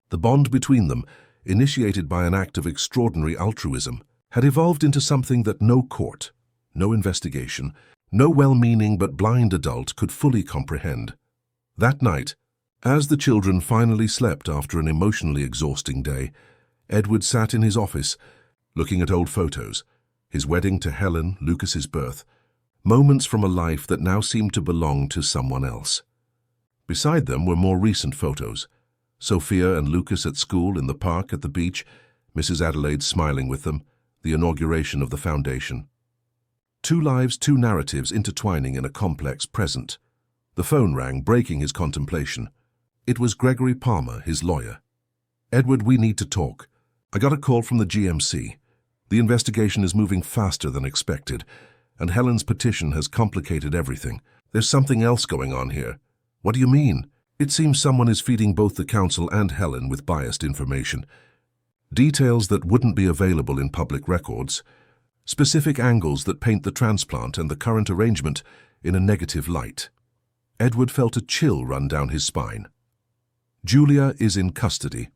The bond between them, initiated by an act of extraordinary altruism, had evolved into something that no court, no investigation, no well-meaning but blind adult could fully comprehend. That night, as the children finally slept after an emotionally exhausting day, Edward sat in his office, looking at old photos, his wedding to Helen, Lucas's birth, moments from a life that now seemed to belong to someone else. Beside them were more recent photos, Sophia and Lucas at school, in the park, at the beach, Mrs. Adelaide smiling with them, the inauguration of the foundation. Two lives, two narratives intertwining in a complex present. The phone rang, breaking his contemplation. It was Gregory Palmer, his lawyer. "Edward, we need to talk. I got a call from the GMC. The investigation is moving faster than expected, and Helen's petition has complicated everything. There's something else going on here." "What do you mean?" "It seems someone is feeding both the council and Helen with biased information. Details that wouldn't be available in public records. Specific angles that paint the transplant and the current arrangement in a negative light." Edward felt a chill run down his spine. "Julia is in custody.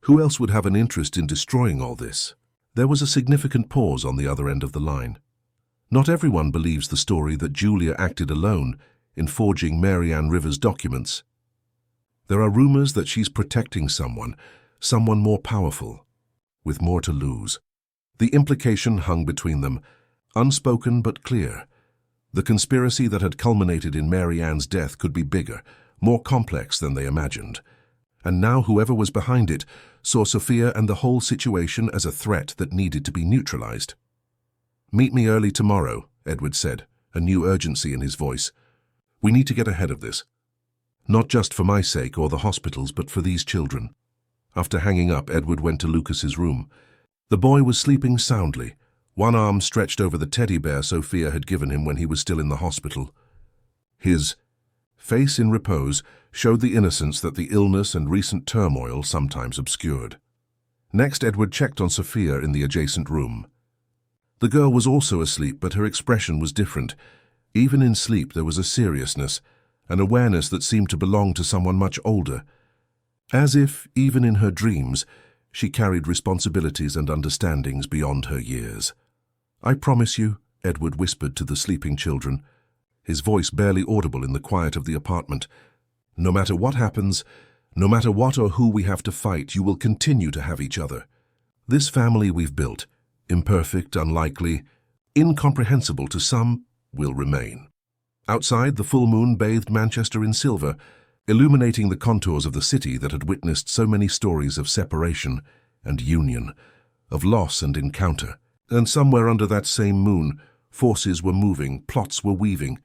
Who else would have an interest in destroying all this?" There was a significant pause on the other end of the line. Not everyone believes the story that Julia acted alone in forging Mary Ann Rivers' documents. There are rumors that she's protecting someone more powerful, with more to lose. The implication hung between them, unspoken but clear. The conspiracy that had culminated in Mary Ann's death could be bigger, more complex than they imagined. And now whoever was behind it saw Sophia and the whole situation as a threat that needed to be neutralized. "Meet me early tomorrow," Edward said, a new urgency in his voice. "We need to get ahead of this. Not just for my sake or the hospital's, but for these children." After hanging up, Edward went to Lucas's room. The boy was sleeping soundly, one arm stretched over the teddy bear Sophia had given him when he was still in the hospital. His face in repose showed the innocence that the illness and recent turmoil sometimes obscured. Next, Edward checked on Sophia in the adjacent room. The girl was also asleep, but her expression was different. Even in sleep there was a seriousness, an awareness that seemed to belong to someone much older. As if, even in her dreams, she carried responsibilities and understandings beyond her years. "I promise you," Edward whispered to the sleeping children, his voice barely audible in the quiet of the apartment, "no matter what happens, no matter what or who we have to fight, you will continue to have each other. This family we've built, imperfect, unlikely, incomprehensible to some, will remain." Outside, the full moon bathed Manchester in silver, illuminating the contours of the city that had witnessed so many stories of separation and union, of loss and encounter. And somewhere under that same moon, forces were moving, plots were weaving.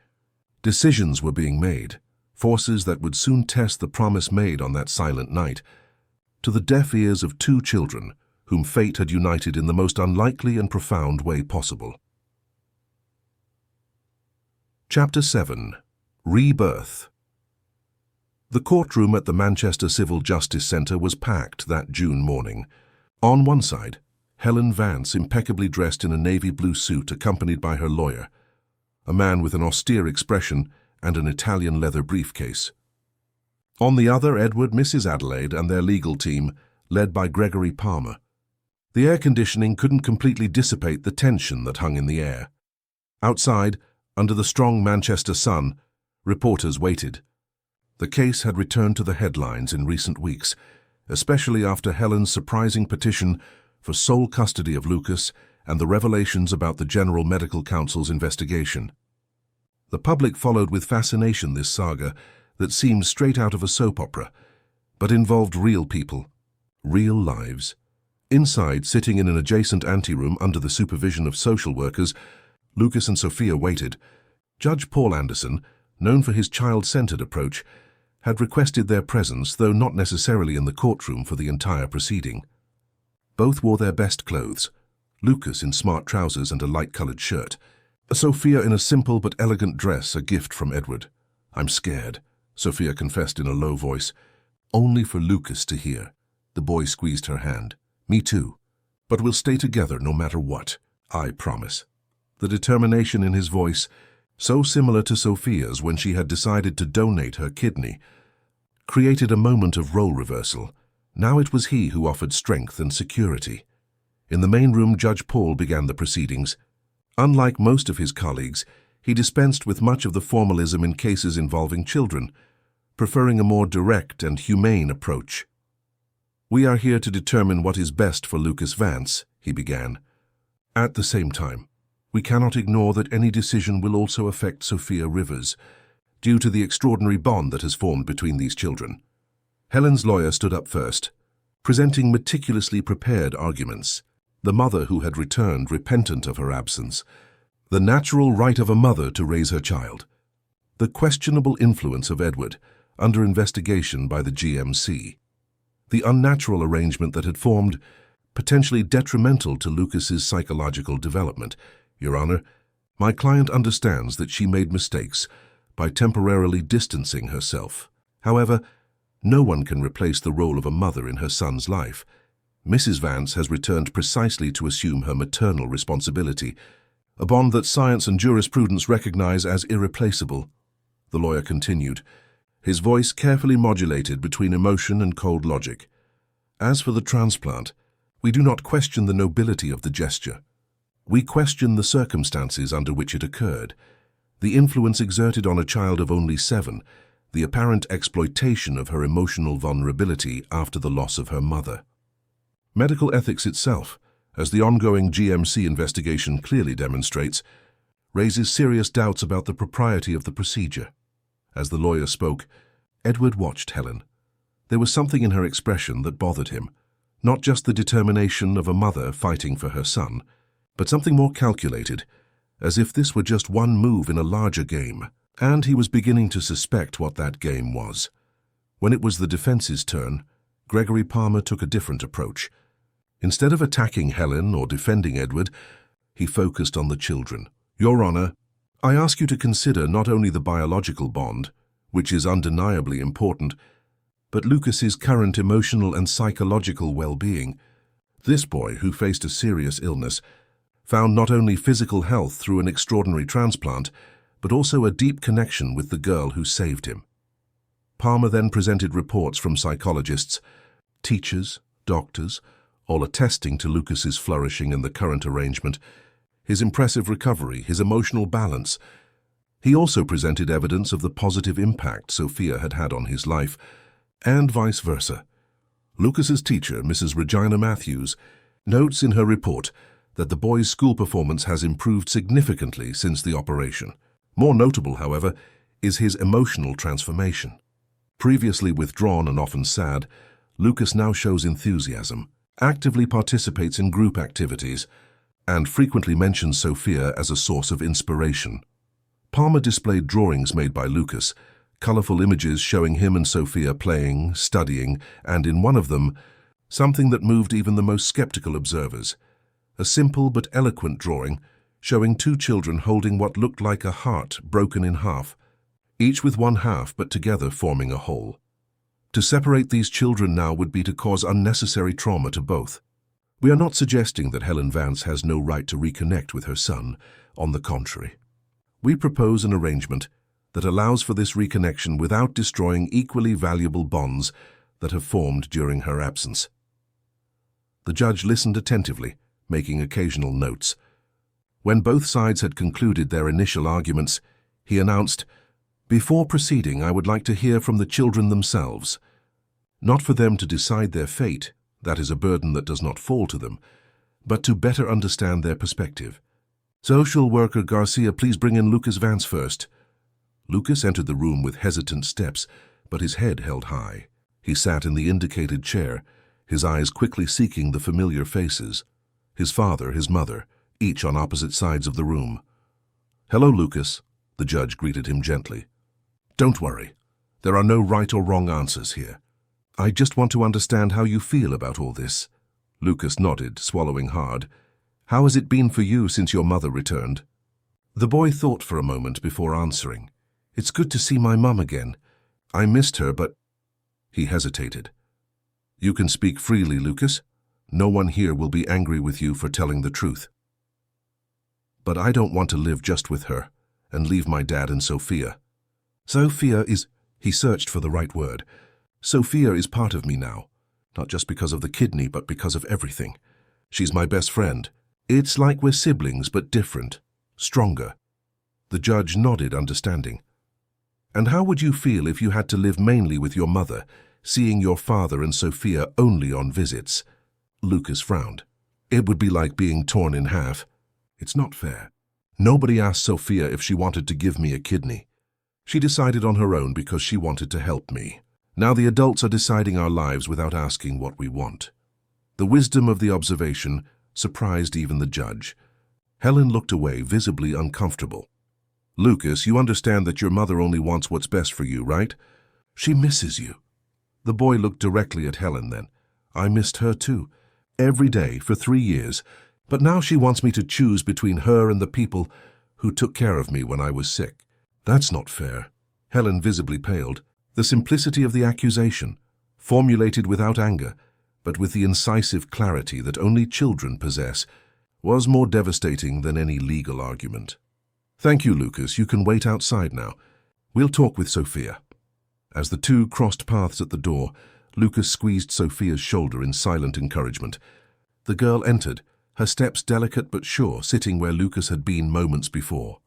Decisions were being made, forces that would soon test the promise made on that silent night, to the deaf ears of two children whom fate had united in the most unlikely and profound way possible. Chapter 7. Rebirth. The courtroom at the Manchester Civil Justice Centre was packed that June morning. On one side, Helen Vance, impeccably dressed in a navy blue suit accompanied by her lawyer, a man with an austere expression and an Italian leather briefcase. On the other, Edward, Mrs. Adelaide, and their legal team, led by Gregory Palmer. The air conditioning couldn't completely dissipate the tension that hung in the air. Outside, under the strong Manchester sun, reporters waited. The case had returned to the headlines in recent weeks, especially after Helen's surprising petition for sole custody of Lucas and the revelations about the General Medical Council's investigation. The public followed with fascination this saga that seemed straight out of a soap opera, but involved real people, real lives. Inside, sitting in an adjacent anteroom under the supervision of social workers, Lucas and Sophia waited. Judge Paul Anderson, known for his child-centered approach, had requested their presence, though not necessarily in the courtroom for the entire proceeding. Both wore their best clothes, Lucas in smart trousers and a light-colored shirt, Sophia in a simple but elegant dress, a gift from Edward. "I'm scared," Sophia confessed in a low voice, only for Lucas to hear. The boy squeezed her hand. "Me too. But we'll stay together no matter what, I promise." The determination in his voice, so similar to Sophia's when she had decided to donate her kidney, created a moment of role reversal. Now it was he who offered strength and security. In the main room, Judge Paul began the proceedings. Unlike most of his colleagues, he dispensed with much of the formalism in cases involving children, preferring a more direct and humane approach. "We are here to determine what is best for Lucas Vance," he began. "At the same time, we cannot ignore that any decision will also affect Sophia Rivers, due to the extraordinary bond that has formed between these children." Helen's lawyer stood up first, presenting meticulously prepared arguments. The mother who had returned, repentant of her absence. The natural right of a mother to raise her child. The questionable influence of Edward, under investigation by the GMC. The unnatural arrangement that had formed, potentially detrimental to Lucas's psychological development. Your Honor, my client understands that she made mistakes by temporarily distancing herself. However, no one can replace the role of a mother in her son's life. Mrs. Vance has returned precisely to assume her maternal responsibility, a bond that science and jurisprudence recognize as irreplaceable. The lawyer continued, his voice carefully modulated between emotion and cold logic. As for the transplant, we do not question the nobility of the gesture. We question the circumstances under which it occurred, the influence exerted on a child of only 7, the apparent exploitation of her emotional vulnerability after the loss of her mother. Medical ethics itself, as the ongoing GMC investigation clearly demonstrates, raises serious doubts about the propriety of the procedure. As the lawyer spoke, Edward watched Helen. There was something in her expression that bothered him, not just the determination of a mother fighting for her son, but something more calculated, as if this were just one move in a larger game, and he was beginning to suspect what that game was. When it was the defense's turn, Gregory Palmer took a different approach. Instead of attacking Helen or defending Edward, he focused on the children. Your Honor, I ask you to consider not only the biological bond, which is undeniably important, but Lucas's current emotional and psychological well-being. This boy, who faced a serious illness, found not only physical health through an extraordinary transplant, but also a deep connection with the girl who saved him. Palmer then presented reports from psychologists, teachers, doctors, all attesting to Lucas's flourishing in the current arrangement, his impressive recovery, his emotional balance. He also presented evidence of the positive impact Sophia had had on his life, and vice versa. Lucas's teacher, Mrs. Regina Matthews, notes in her report that the boy's school performance has improved significantly since the operation. More notable, however, is his emotional transformation. Previously withdrawn and often sad, Lucas now shows enthusiasm, actively participates in group activities, and frequently mentions Sophia as a source of inspiration. Palmer displayed drawings made by Lucas, colorful images showing him and Sophia playing, studying, and in one of them, something that moved even the most skeptical observers. A simple but eloquent drawing showing 2 children holding what looked like a heart broken in half, each with one half but together forming a whole. To separate these children now would be to cause unnecessary trauma to both. We are not suggesting that Helen Vance has no right to reconnect with her son. On the contrary, we propose an arrangement that allows for this reconnection without destroying equally valuable bonds that have formed during her absence. The judge listened attentively, making occasional notes. When both sides had concluded their initial arguments, he announced, "Before proceeding, I would like to hear from the children themselves. Not for them to decide their fate, that is a burden that does not fall to them, but to better understand their perspective. Social worker Garcia, please bring in Lucas Vance first." Lucas entered the room with hesitant steps, but his head held high. He sat in the indicated chair, his eyes quickly seeking the familiar faces. His father, his mother, each on opposite sides of the room. "Hello, Lucas," the judge greeted him gently. "Don't worry. There are no right or wrong answers here. I just want to understand how you feel about all this." Lucas nodded, swallowing hard. "How has it been for you since your mother returned?" The boy thought for a moment before answering. "It's good to see my mum again. I missed her, but—" He hesitated. "You can speak freely, Lucas. No one here will be angry with you for telling the truth. But I don't want to live just with her and leave my dad and Sophia. Sophia is—" He searched for the right word. "Sophia is part of me now, not just because of the kidney, but because of everything. She's my best friend. It's like we're siblings, but different, stronger." The judge nodded, understanding. "And how would you feel if you had to live mainly with your mother, seeing your father and Sophia only on visits?" Lucas frowned. "It would be like being torn in half. It's not fair. Nobody asked Sophia if she wanted to give me a kidney. She decided on her own because she wanted to help me. Now the adults are deciding our lives without asking what we want." The wisdom of the observation surprised even the judge. Helen looked away, visibly uncomfortable. "Lucas, you understand that your mother only wants what's best for you, right? She misses you." The boy looked directly at Helen then. "I missed her too. Every day for 3 years. But now she wants me to choose between her and the people who took care of me when I was sick. That's not fair." Helen visibly paled. The simplicity of the accusation, formulated without anger, but with the incisive clarity that only children possess, was more devastating than any legal argument. "Thank you, Lucas. You can wait outside now. We'll talk with Sophia." As the two crossed paths at the door, Lucas squeezed Sophia's shoulder in silent encouragement. The girl entered, her steps delicate but sure, sitting where Lucas had been moments before.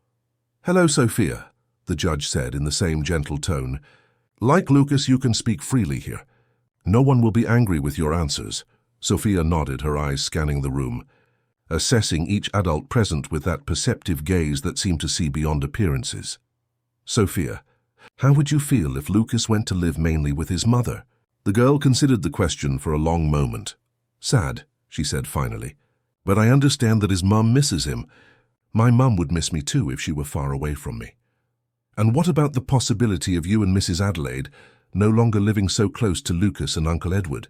"Hello, Sophia," the judge said in the same gentle tone. "Like Lucas, you can speak freely here. No one will be angry with your answers." Sophia nodded, her eyes scanning the room, assessing each adult present with that perceptive gaze that seemed to see beyond appearances. "Sophia, how would you feel if Lucas went to live mainly with his mother?" The girl considered the question for a long moment. "Sad," she said finally, "but I understand that his mum misses him. My mum would miss me too if she were far away from me." "And what about the possibility of you and Mrs. Adelaide no longer living so close to Lucas and Uncle Edward?"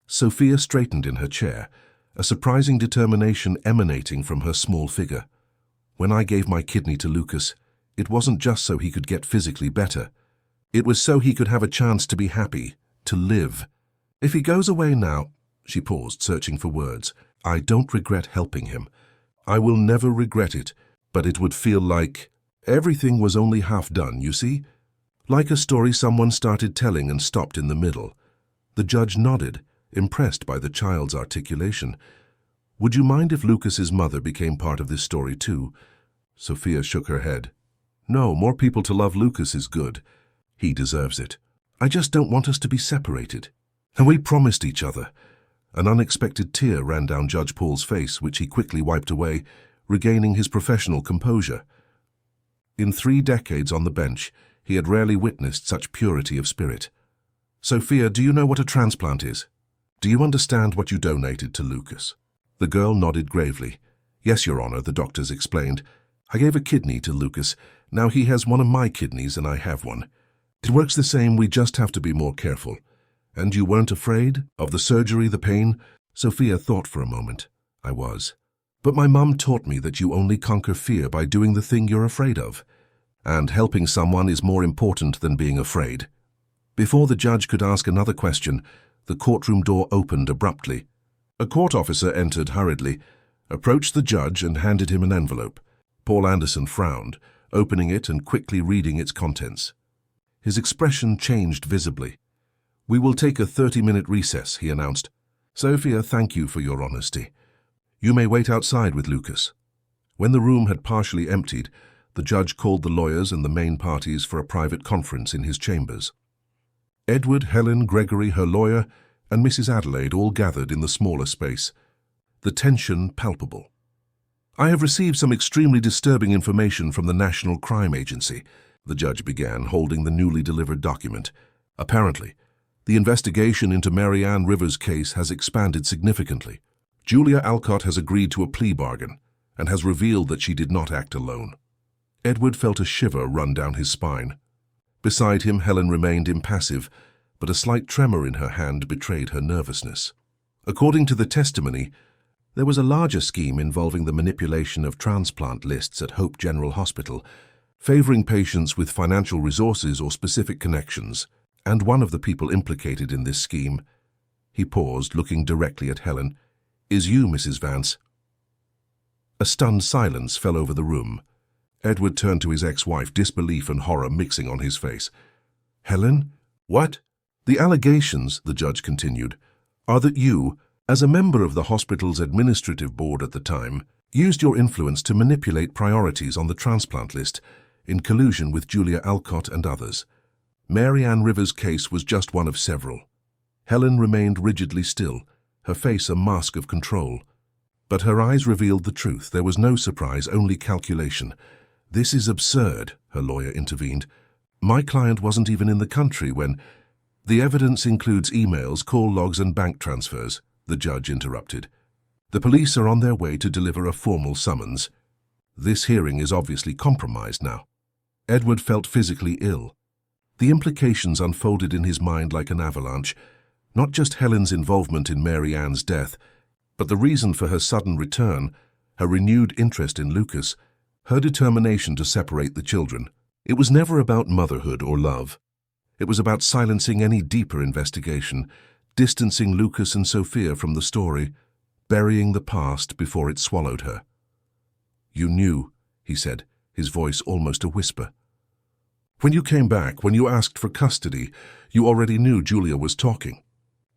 Sophia straightened in her chair, a surprising determination emanating from her small figure. "When I gave my kidney to Lucas, it wasn't just so he could get physically better. It was so he could have a chance to be happy, to live. If he goes away now," she paused, searching for words, "I don't regret helping him. I will never regret it, but it would feel like everything was only half done, you see? Like a story someone started telling and stopped in the middle." The judge nodded, impressed by the child's articulation. "Would you mind if Lucas's mother became part of this story too?" Sophia shook her head. "No, more people to love Lucas is good. He deserves it. I just don't want us to be separated. And we promised each other." An unexpected tear ran down Judge Paul's face, which he quickly wiped away, regaining his professional composure. In 3 decades on the bench, he had rarely witnessed such purity of spirit. "Sophia, do you know what a transplant is? Do you understand what you donated to Lucas?" The girl nodded gravely. "Yes, Your Honor," the doctors explained. "I gave a kidney to Lucas. Now he has one of my kidneys and I have one. It works the same, we just have to be more careful." "And you weren't afraid of the surgery, the pain?" Sophia thought for a moment. "I was. But my mum taught me that you only conquer fear by doing the thing you're afraid of. And helping someone is more important than being afraid." Before the judge could ask another question, the courtroom door opened abruptly. A court officer entered hurriedly, approached the judge and handed him an envelope. Paul Anderson frowned, opening it and quickly reading its contents. His expression changed visibly. "We will take a 30-minute recess," he announced. "Sophia, thank you for your honesty. You may wait outside with Lucas." When the room had partially emptied, the judge called the lawyers and the main parties for a private conference in his chambers. Edward, Helen, Gregory, her lawyer, and Mrs. Adelaide all gathered in the smaller space, the tension palpable. "I have received some extremely disturbing information from the National Crime Agency," the judge began, holding the newly delivered document. "Apparently, the investigation into Marianne Rivers' case has expanded significantly. Julia Alcott has agreed to a plea bargain and has revealed that she did not act alone." Edward felt a shiver run down his spine. Beside him, Helen remained impassive, but a slight tremor in her hand betrayed her nervousness. According to the testimony, there was a larger scheme involving the manipulation of transplant lists at Hope General Hospital, favoring patients with financial resources or specific connections, and one of the people implicated in this scheme, he paused, looking directly at Helen, "is you, Mrs. Vance." A stunned silence fell over the room. Edward turned to his ex-wife, disbelief and horror mixing on his face. "Helen? What?" "The allegations," the judge continued, "are that you, as a member of the hospital's administrative board at the time, used your influence to manipulate priorities on the transplant list in collusion with Julia Alcott and others. Marianne Rivers' case was just one of several." Helen remained rigidly still, her face a mask of control. But her eyes revealed the truth. There was no surprise, only calculation. "This is absurd," her lawyer intervened. "My client wasn't even in the country when—" "The evidence includes emails, call logs and bank transfers," the judge interrupted. "The police are on their way to deliver a formal summons. This hearing is obviously compromised now." Edward felt physically ill. The implications unfolded in his mind like an avalanche. Not just Helen's involvement in Mary Ann's death, but the reason for her sudden return, her renewed interest in Lucas, her determination to separate the children. It was never about motherhood or love. It was about silencing any deeper investigation, distancing Lucas and Sophia from the story, burying the past before it swallowed her. "You knew," he said, his voice almost a whisper. "When you came back, when you asked for custody, you already knew Julia was talking."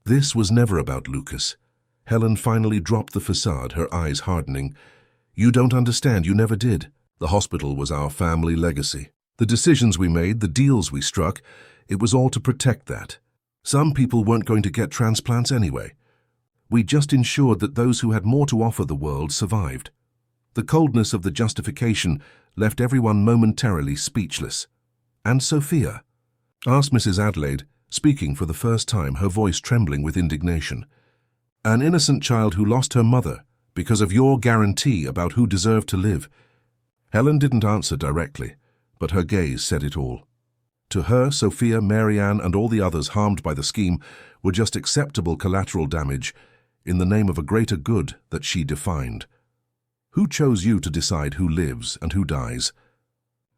This was never about Lucas. Helen finally dropped the facade, her eyes hardening. "You don't understand, you never did. The hospital was our family legacy. The decisions we made, the deals we struck, it was all to protect that. Some people weren't going to get transplants anyway. We just ensured that those who had more to offer the world survived." The coldness of the justification left everyone momentarily speechless. "And Sophia?" asked Mrs. Adelaide, speaking for the first time, her voice trembling with indignation. "An innocent child who lost her mother because of your guarantee about who deserved to live." Helen didn't answer directly, but her gaze said it all. To her, Sophia, Mary Ann, and all the others harmed by the scheme were just acceptable collateral damage in the name of a greater good that she defined. "Who chose you to decide who lives and who dies?"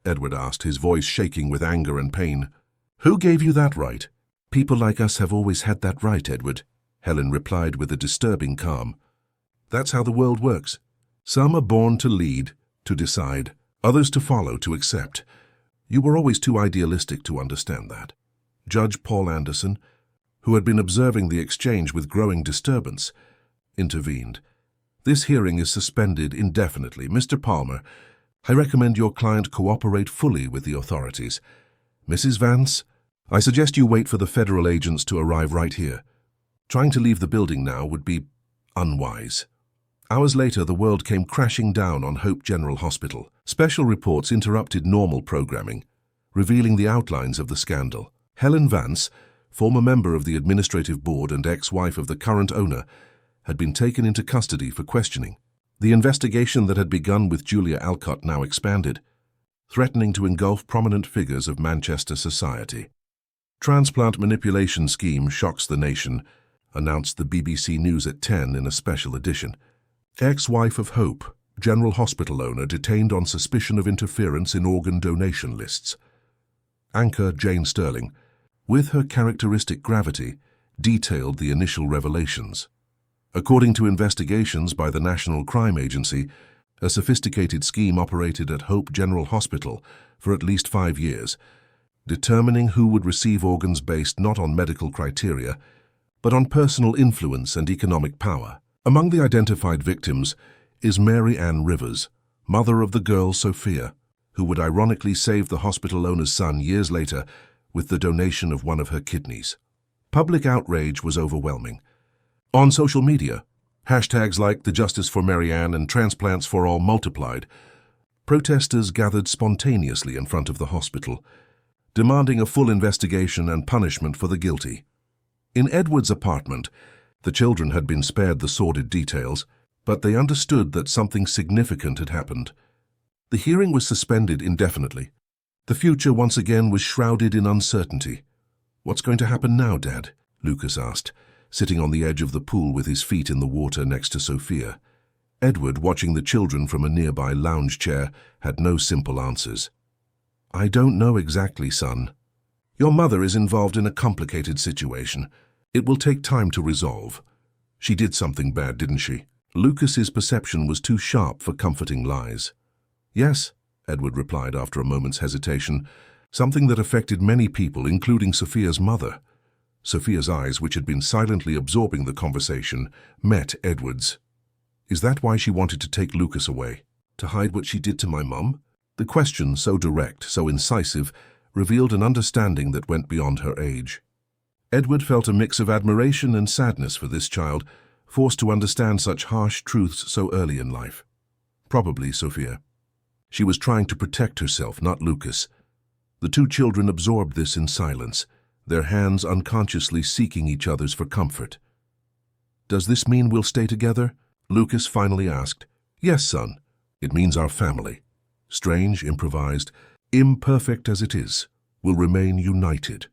Edward asked, his voice shaking with anger and pain. "Who gave you that right?" "People like us have always had that right, Edward," Helen replied with a disturbing calm. "That's how the world works. Some are born to lead, to decide, others to follow, to accept. You were always too idealistic to understand that." Judge Paul Anderson, who had been observing the exchange with growing disturbance, intervened. "This hearing is suspended indefinitely. Mr. Palmer, I recommend your client cooperate fully with the authorities. Mrs. Vance, I suggest you wait for the federal agents to arrive right here. Trying to leave the building now would be unwise." Hours later, the world came crashing down on Hope General Hospital. Special reports interrupted normal programming, revealing the outlines of the scandal. Helen Vance, former member of the administrative board and ex-wife of the current owner, had been taken into custody for questioning. The investigation that had begun with Julia Alcott now expanded, threatening to engulf prominent figures of Manchester society. "Transplant manipulation scheme shocks the nation," announced the BBC News at 10 in a special edition. Ex-wife of Hope, General Hospital owner, detained on suspicion of interference in organ donation lists. Anchor Jane Sterling, with her characteristic gravity, detailed the initial revelations. According to investigations by the National Crime Agency, a sophisticated scheme operated at Hope General Hospital for at least 5 years, determining who would receive organs based not on medical criteria, but on personal influence and economic power. Among the identified victims is Mary Ann Rivers, mother of the girl Sophia, who would ironically save the hospital owner's son years later with the donation of one of her kidneys. Public outrage was overwhelming. On social media, hashtags like the Justice for Mary Ann and Transplants for All multiplied. Protesters gathered spontaneously in front of the hospital, demanding a full investigation and punishment for the guilty. In Edward's apartment, the children had been spared the sordid details, but they understood that something significant had happened. The hearing was suspended indefinitely. The future once again was shrouded in uncertainty. "What's going to happen now, Dad?" Lucas asked, sitting on the edge of the pool with his feet in the water next to Sophia. Edward, watching the children from a nearby lounge chair, had no simple answers. "I don't know exactly, son. Your mother is involved in a complicated situation. It will take time to resolve. She did something bad, didn't she?" Lucas's perception was too sharp for comforting lies. "Yes," Edward replied after a moment's hesitation, "something that affected many people, including Sophia's mother." Sophia's eyes, which had been silently absorbing the conversation, met Edward's. "Is that why she wanted to take Lucas away? To hide what she did to my mum?" The question, so direct, so incisive, revealed an understanding that went beyond her age. Edward felt a mix of admiration and sadness for this child, forced to understand such harsh truths so early in life. Probably Sophia. She was trying to protect herself, not Lucas. The two children absorbed this in silence, their hands unconsciously seeking each other's for comfort. "Does this mean we'll stay together?" Lucas finally asked. "Yes, son. It means our family. Strange, improvised, imperfect as it is, will remain united.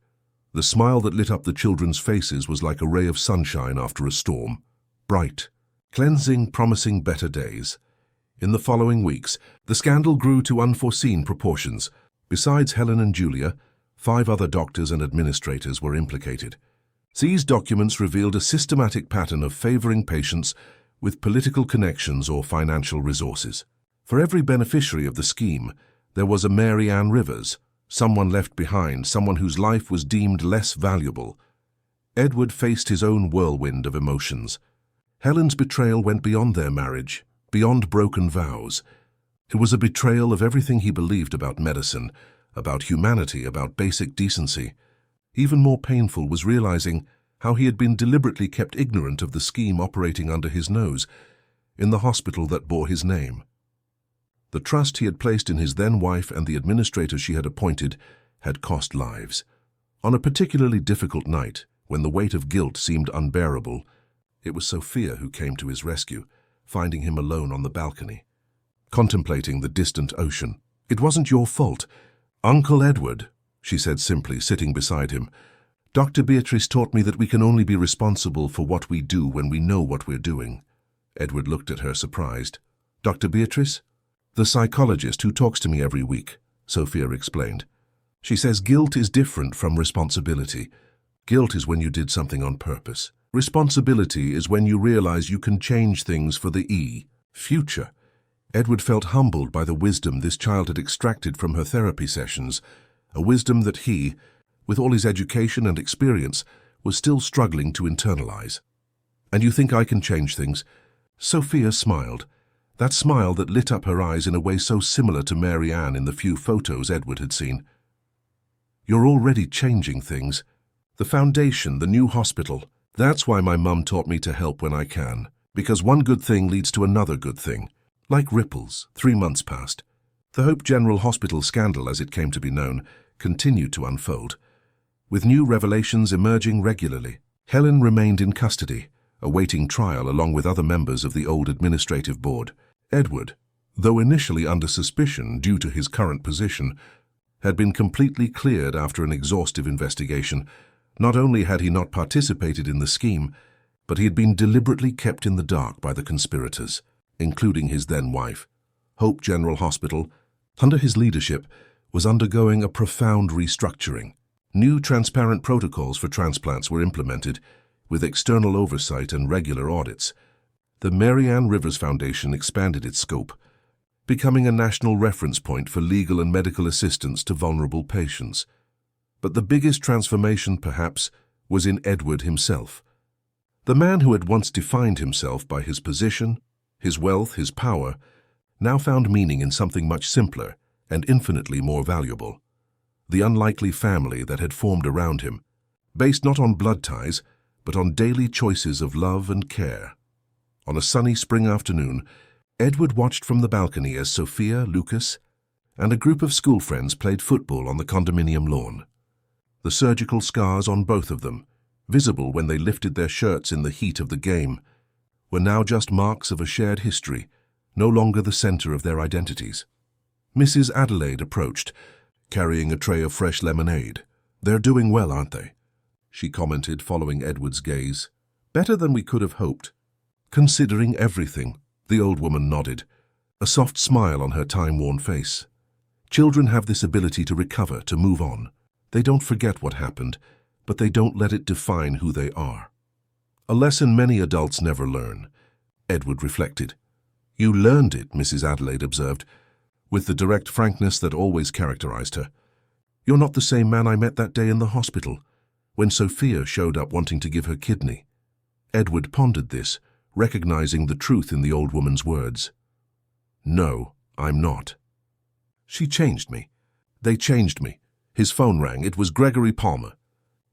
The smile that lit up the children's faces was like a ray of sunshine after a storm. Bright, cleansing, promising better days. In the following weeks, the scandal grew to unforeseen proportions. Besides Helen and Julia, 5 other doctors and administrators were implicated. These documents revealed a systematic pattern of favoring patients with political connections or financial resources. For every beneficiary of the scheme, there was a Mary Ann Rivers, someone left behind, someone whose life was deemed less valuable. Edward faced his own whirlwind of emotions. Helen's betrayal went beyond their marriage, beyond broken vows. It was a betrayal of everything he believed about medicine, about humanity, about basic decency. Even more painful was realizing how he had been deliberately kept ignorant of the scheme operating under his nose in the hospital that bore his name. The trust he had placed in his then-wife and the administrator she had appointed had cost lives. On a particularly difficult night, when the weight of guilt seemed unbearable, it was Sophia who came to his rescue, finding him alone on the balcony, contemplating the distant ocean. "It wasn't your fault, Uncle Edward," she said simply, sitting beside him. "Dr. Beatrice taught me that we can only be responsible for what we do when we know what we're doing." Edward looked at her, surprised. "Dr. Beatrice?" "The psychologist who talks to me every week," Sophia explained. "She says guilt is different from responsibility. Guilt is when you did something on purpose. Responsibility is when you realize you can change things for the future." Edward felt humbled by the wisdom this child had extracted from her therapy sessions, a wisdom that he, with all his education and experience, was still struggling to internalize. "And you think I can change things?" Sophia smiled, that smile that lit up her eyes in a way so similar to Mary Ann in the few photos Edward had seen. "You're already changing things. The foundation, the new hospital. That's why my mum taught me to help when I can, because one good thing leads to another good thing. Like ripples." 3 months passed. The Hope General Hospital scandal, as it came to be known, continued to unfold, with new revelations emerging regularly. Helen remained in custody, awaiting trial along with other members of the old administrative board. Edward, though initially under suspicion due to his current position, had been completely cleared after an exhaustive investigation. Not only had he not participated in the scheme, but he had been deliberately kept in the dark by the conspirators, including his then-wife. Hope General Hospital, under his leadership, was undergoing a profound restructuring. New transparent protocols for transplants were implemented, with external oversight and regular audits. The Mary Ann Rivers Foundation expanded its scope, becoming a national reference point for legal and medical assistance to vulnerable patients. But the biggest transformation, perhaps, was in Edward himself. The man who had once defined himself by his position, his wealth, his power, now found meaning in something much simpler and infinitely more valuable. The unlikely family that had formed around him, based not on blood ties, but on daily choices of love and care. On a sunny spring afternoon, Edward watched from the balcony as Sophia, Lucas, and a group of school friends played football on the condominium lawn. The surgical scars on both of them, visible when they lifted their shirts in the heat of the game, were now just marks of a shared history, no longer the center of their identities. Mrs. Adelaide approached, carrying a tray of fresh lemonade. "They're doing well, aren't they?" she commented, following Edward's gaze. "Better than we could have hoped." "Considering everything," the old woman nodded, a soft smile on her time-worn face. "Children have this ability to recover, to move on. They don't forget what happened, but they don't let it define who they are." A lesson many adults never learn, Edward reflected. "You learned it," Mrs. Adelaide observed, with the direct frankness that always characterized her. "You're not the same man I met that day in the hospital, when Sophia showed up wanting to give her kidney." Edward pondered this, recognizing the truth in the old woman's words. "No, I'm not. She changed me. They changed me." His phone rang. It was Gregory Palmer.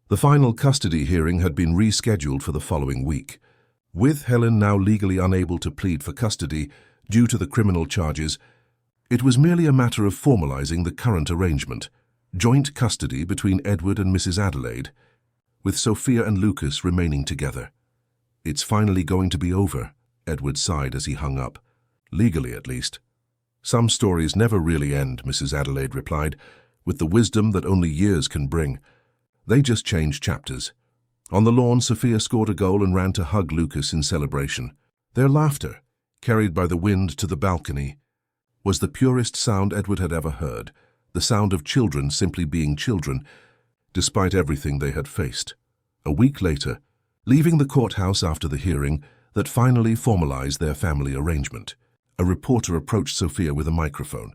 The final custody hearing had been rescheduled for the following week. With Helen now legally unable to plead for custody due to the criminal charges, it was merely a matter of formalizing the current arrangement, joint custody between Edward and Mrs. Adelaide, with Sophia and Lucas remaining together. "It's finally going to be over," Edward sighed as he hung up. "Legally, at least." "Some stories never really end," Mrs. Adelaide replied, with the wisdom that only years can bring. They just changed chapters. On the lawn, Sophia scored a goal and ran to hug Lucas in celebration. Their laughter, carried by the wind to the balcony, was the purest sound Edward had ever heard, the sound of children simply being children, despite everything they had faced. A week later, leaving the courthouse after the hearing that finally formalized their family arrangement, a reporter approached Sophia with a microphone.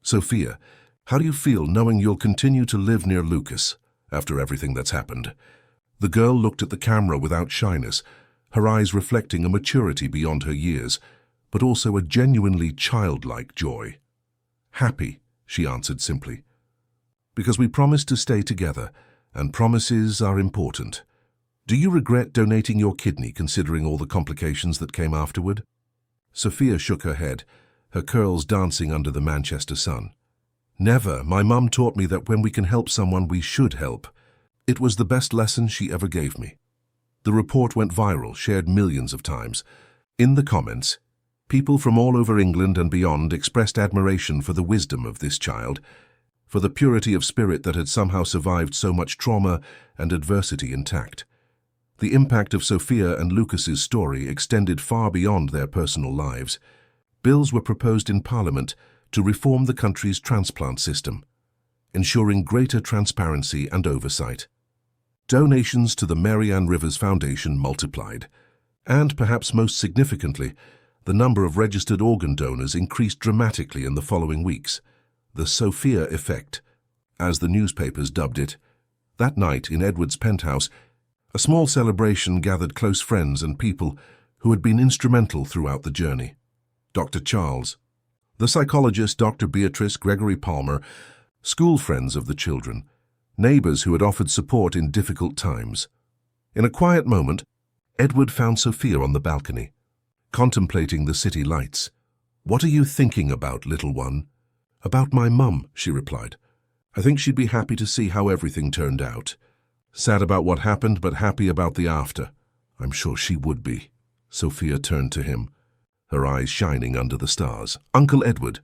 "Sophia, how do you feel knowing you'll continue to live near Lucas after everything that's happened?" The girl looked at the camera without shyness, her eyes reflecting a maturity beyond her years, but also a genuinely childlike joy. "Happy," she answered simply. "Because we promised to stay together, and promises are important. Do you regret donating your kidney considering all the complications that came afterward?" Sophia shook her head, her curls dancing under the Manchester sun. "Never. My mum taught me that when we can help someone, we should help. It was the best lesson she ever gave me." The report went viral, shared millions of times. In the comments, people from all over England and beyond expressed admiration for the wisdom of this child, for the purity of spirit that had somehow survived so much trauma and adversity intact. The impact of Sophia and Lucas's story extended far beyond their personal lives. Bills were proposed in Parliament to reform the country's transplant system, ensuring greater transparency and oversight. Donations to the Millionaire Rivers Foundation multiplied, and perhaps most significantly, the number of registered organ donors increased dramatically in the following weeks. The Sophia effect, as the newspapers dubbed it. That night in Edward's penthouse, a small celebration gathered close friends and people who had been instrumental throughout the journey. Dr. Charles, the psychologist Dr. Beatrice Gregory Palmer, school friends of the children, neighbors who had offered support in difficult times. In a quiet moment, Edward found Sophia on the balcony, contemplating the city lights. "What are you thinking about, little one?" "About my mum," she replied. "I think she'd be happy to see how everything turned out. Sad about what happened, but happy about the after." "I'm sure she would be." Sophia turned to him, her eyes shining under the stars. "Uncle Edward,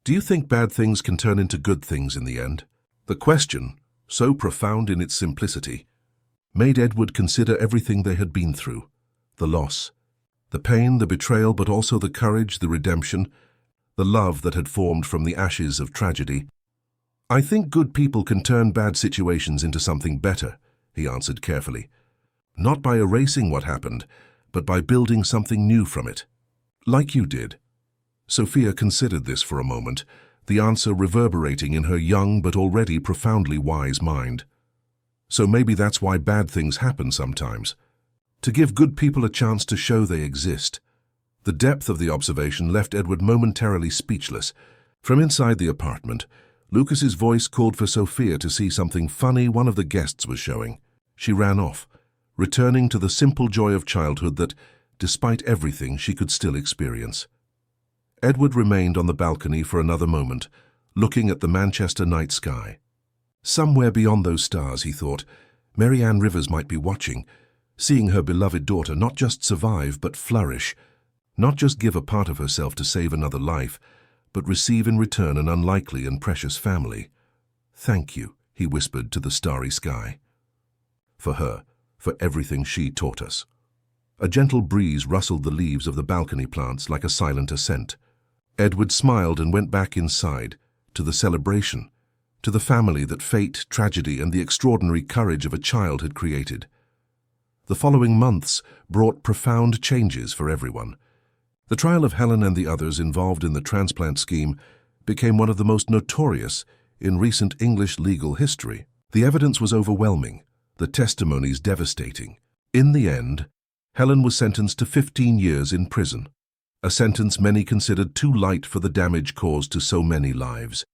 do you think bad things can turn into good things in the end?" The question, so profound in its simplicity, made Edward consider everything they had been through. The loss, the pain, the betrayal, but also the courage, the redemption, the love that had formed from the ashes of tragedy. "I think good people can turn bad situations into something better," he answered carefully. "Not by erasing what happened, but by building something new from it. Like you did." Sophia considered this for a moment, the answer reverberating in her young but already profoundly wise mind. So maybe that's why bad things happen sometimes. To give good people a chance to show they exist. The depth of the observation left Edward momentarily speechless. From inside the apartment, Lucas's voice called for Sophia to see something funny one of the guests was showing. She ran off, returning to the simple joy of childhood that, despite everything, she could still experience. Edward remained on the balcony for another moment, looking at the Manchester night sky. Somewhere beyond those stars, he thought, Millionaire Rivers might be watching, seeing her beloved daughter not just survive but flourish, not just give a part of herself to save another life, but receive in return an unlikely and precious family. "Thank you," he whispered to the starry sky. "For her, for everything she taught us." A gentle breeze rustled the leaves of the balcony plants like a silent ascent. Edward smiled and went back inside, to the celebration, to the family that fate, tragedy, and the extraordinary courage of a child had created. The following months brought profound changes for everyone. The trial of Helen and the others involved in the transplant scheme became one of the most notorious in recent English legal history. The evidence was overwhelming, the testimonies devastating. In the end, Helen was sentenced to 15 years in prison, a sentence many considered too light for the damage caused to so many lives.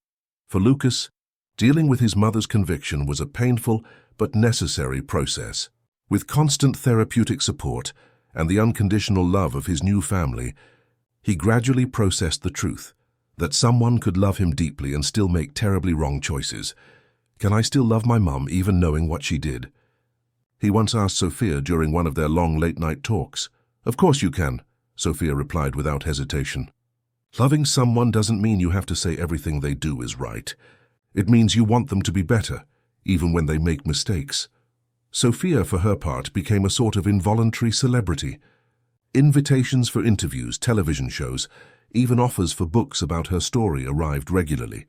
For Lucas, dealing with his mother's conviction was a painful but necessary process. With constant therapeutic support and the unconditional love of his new family, he gradually processed the truth that someone could love him deeply and still make terribly wrong choices. "Can I still love my mum even knowing what she did?" he once asked Sophia during one of their long late-night talks. "Of course you can," Sophia replied without hesitation. "Loving someone doesn't mean you have to say everything they do is right. It means you want them to be better, even when they make mistakes. Sophia, for her part, became a sort of involuntary celebrity. Invitations for interviews, television shows, even offers for books about her story arrived regularly.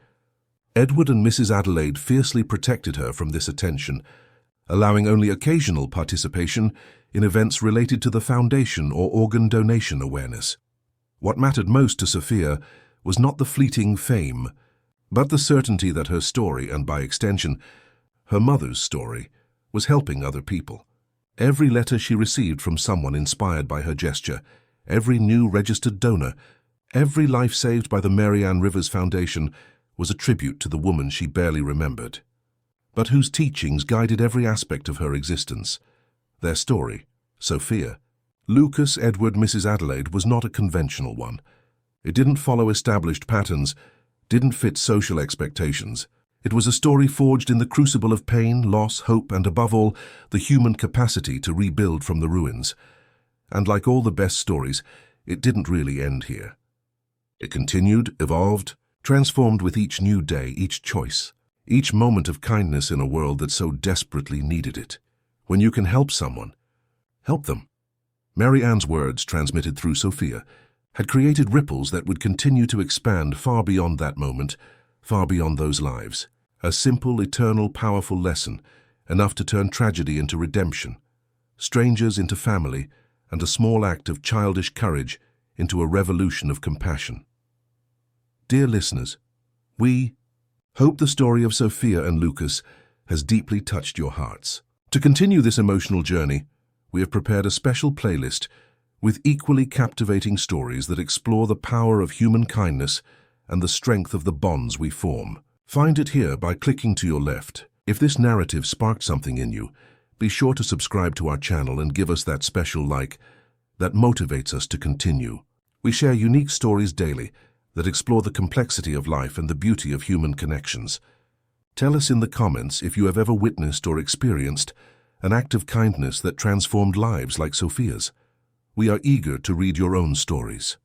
Edward and Mrs. Adelaide fiercely protected her from this attention, allowing only occasional participation in events related to the foundation or organ donation awareness. What mattered most to Sophia was not the fleeting fame, but the certainty that her story, and by extension, her mother's story, was helping other people. Every letter she received from someone inspired by her gesture, every new registered donor, every life saved by the Mary Ann Rivers Foundation was a tribute to the woman she barely remembered, but whose teachings guided every aspect of her existence. Their story, Sophia, Lucas, Edward, Mrs. Adelaide, was not a conventional one. It didn't follow established patterns, didn't fit social expectations. It was a story forged in the crucible of pain, loss, hope, and above all, the human capacity to rebuild from the ruins. And like all the best stories, it didn't really end here. It continued, evolved, transformed with each new day, each choice, each moment of kindness in a world that so desperately needed it. When you can help someone, help them. Mary Ann's words, transmitted through Sophia, had created ripples that would continue to expand far beyond that moment, far beyond those lives. A simple, eternal, powerful lesson, enough to turn tragedy into redemption, strangers into family, and a small act of childish courage into a revolution of compassion. Dear listeners, we hope the story of Sophia and Lucas has deeply touched your hearts. To continue this emotional journey, we have prepared a special playlist with equally captivating stories that explore the power of human kindness and the strength of the bonds we form. Find it here by clicking to your left. If this narrative sparked something in you, be sure to subscribe to our channel and give us that special like that motivates us to continue. We share unique stories daily that explore the complexity of life and the beauty of human connections. Tell us in the comments if you have ever witnessed or experienced an act of kindness that transformed lives like Sophia's. We are eager to read your own stories.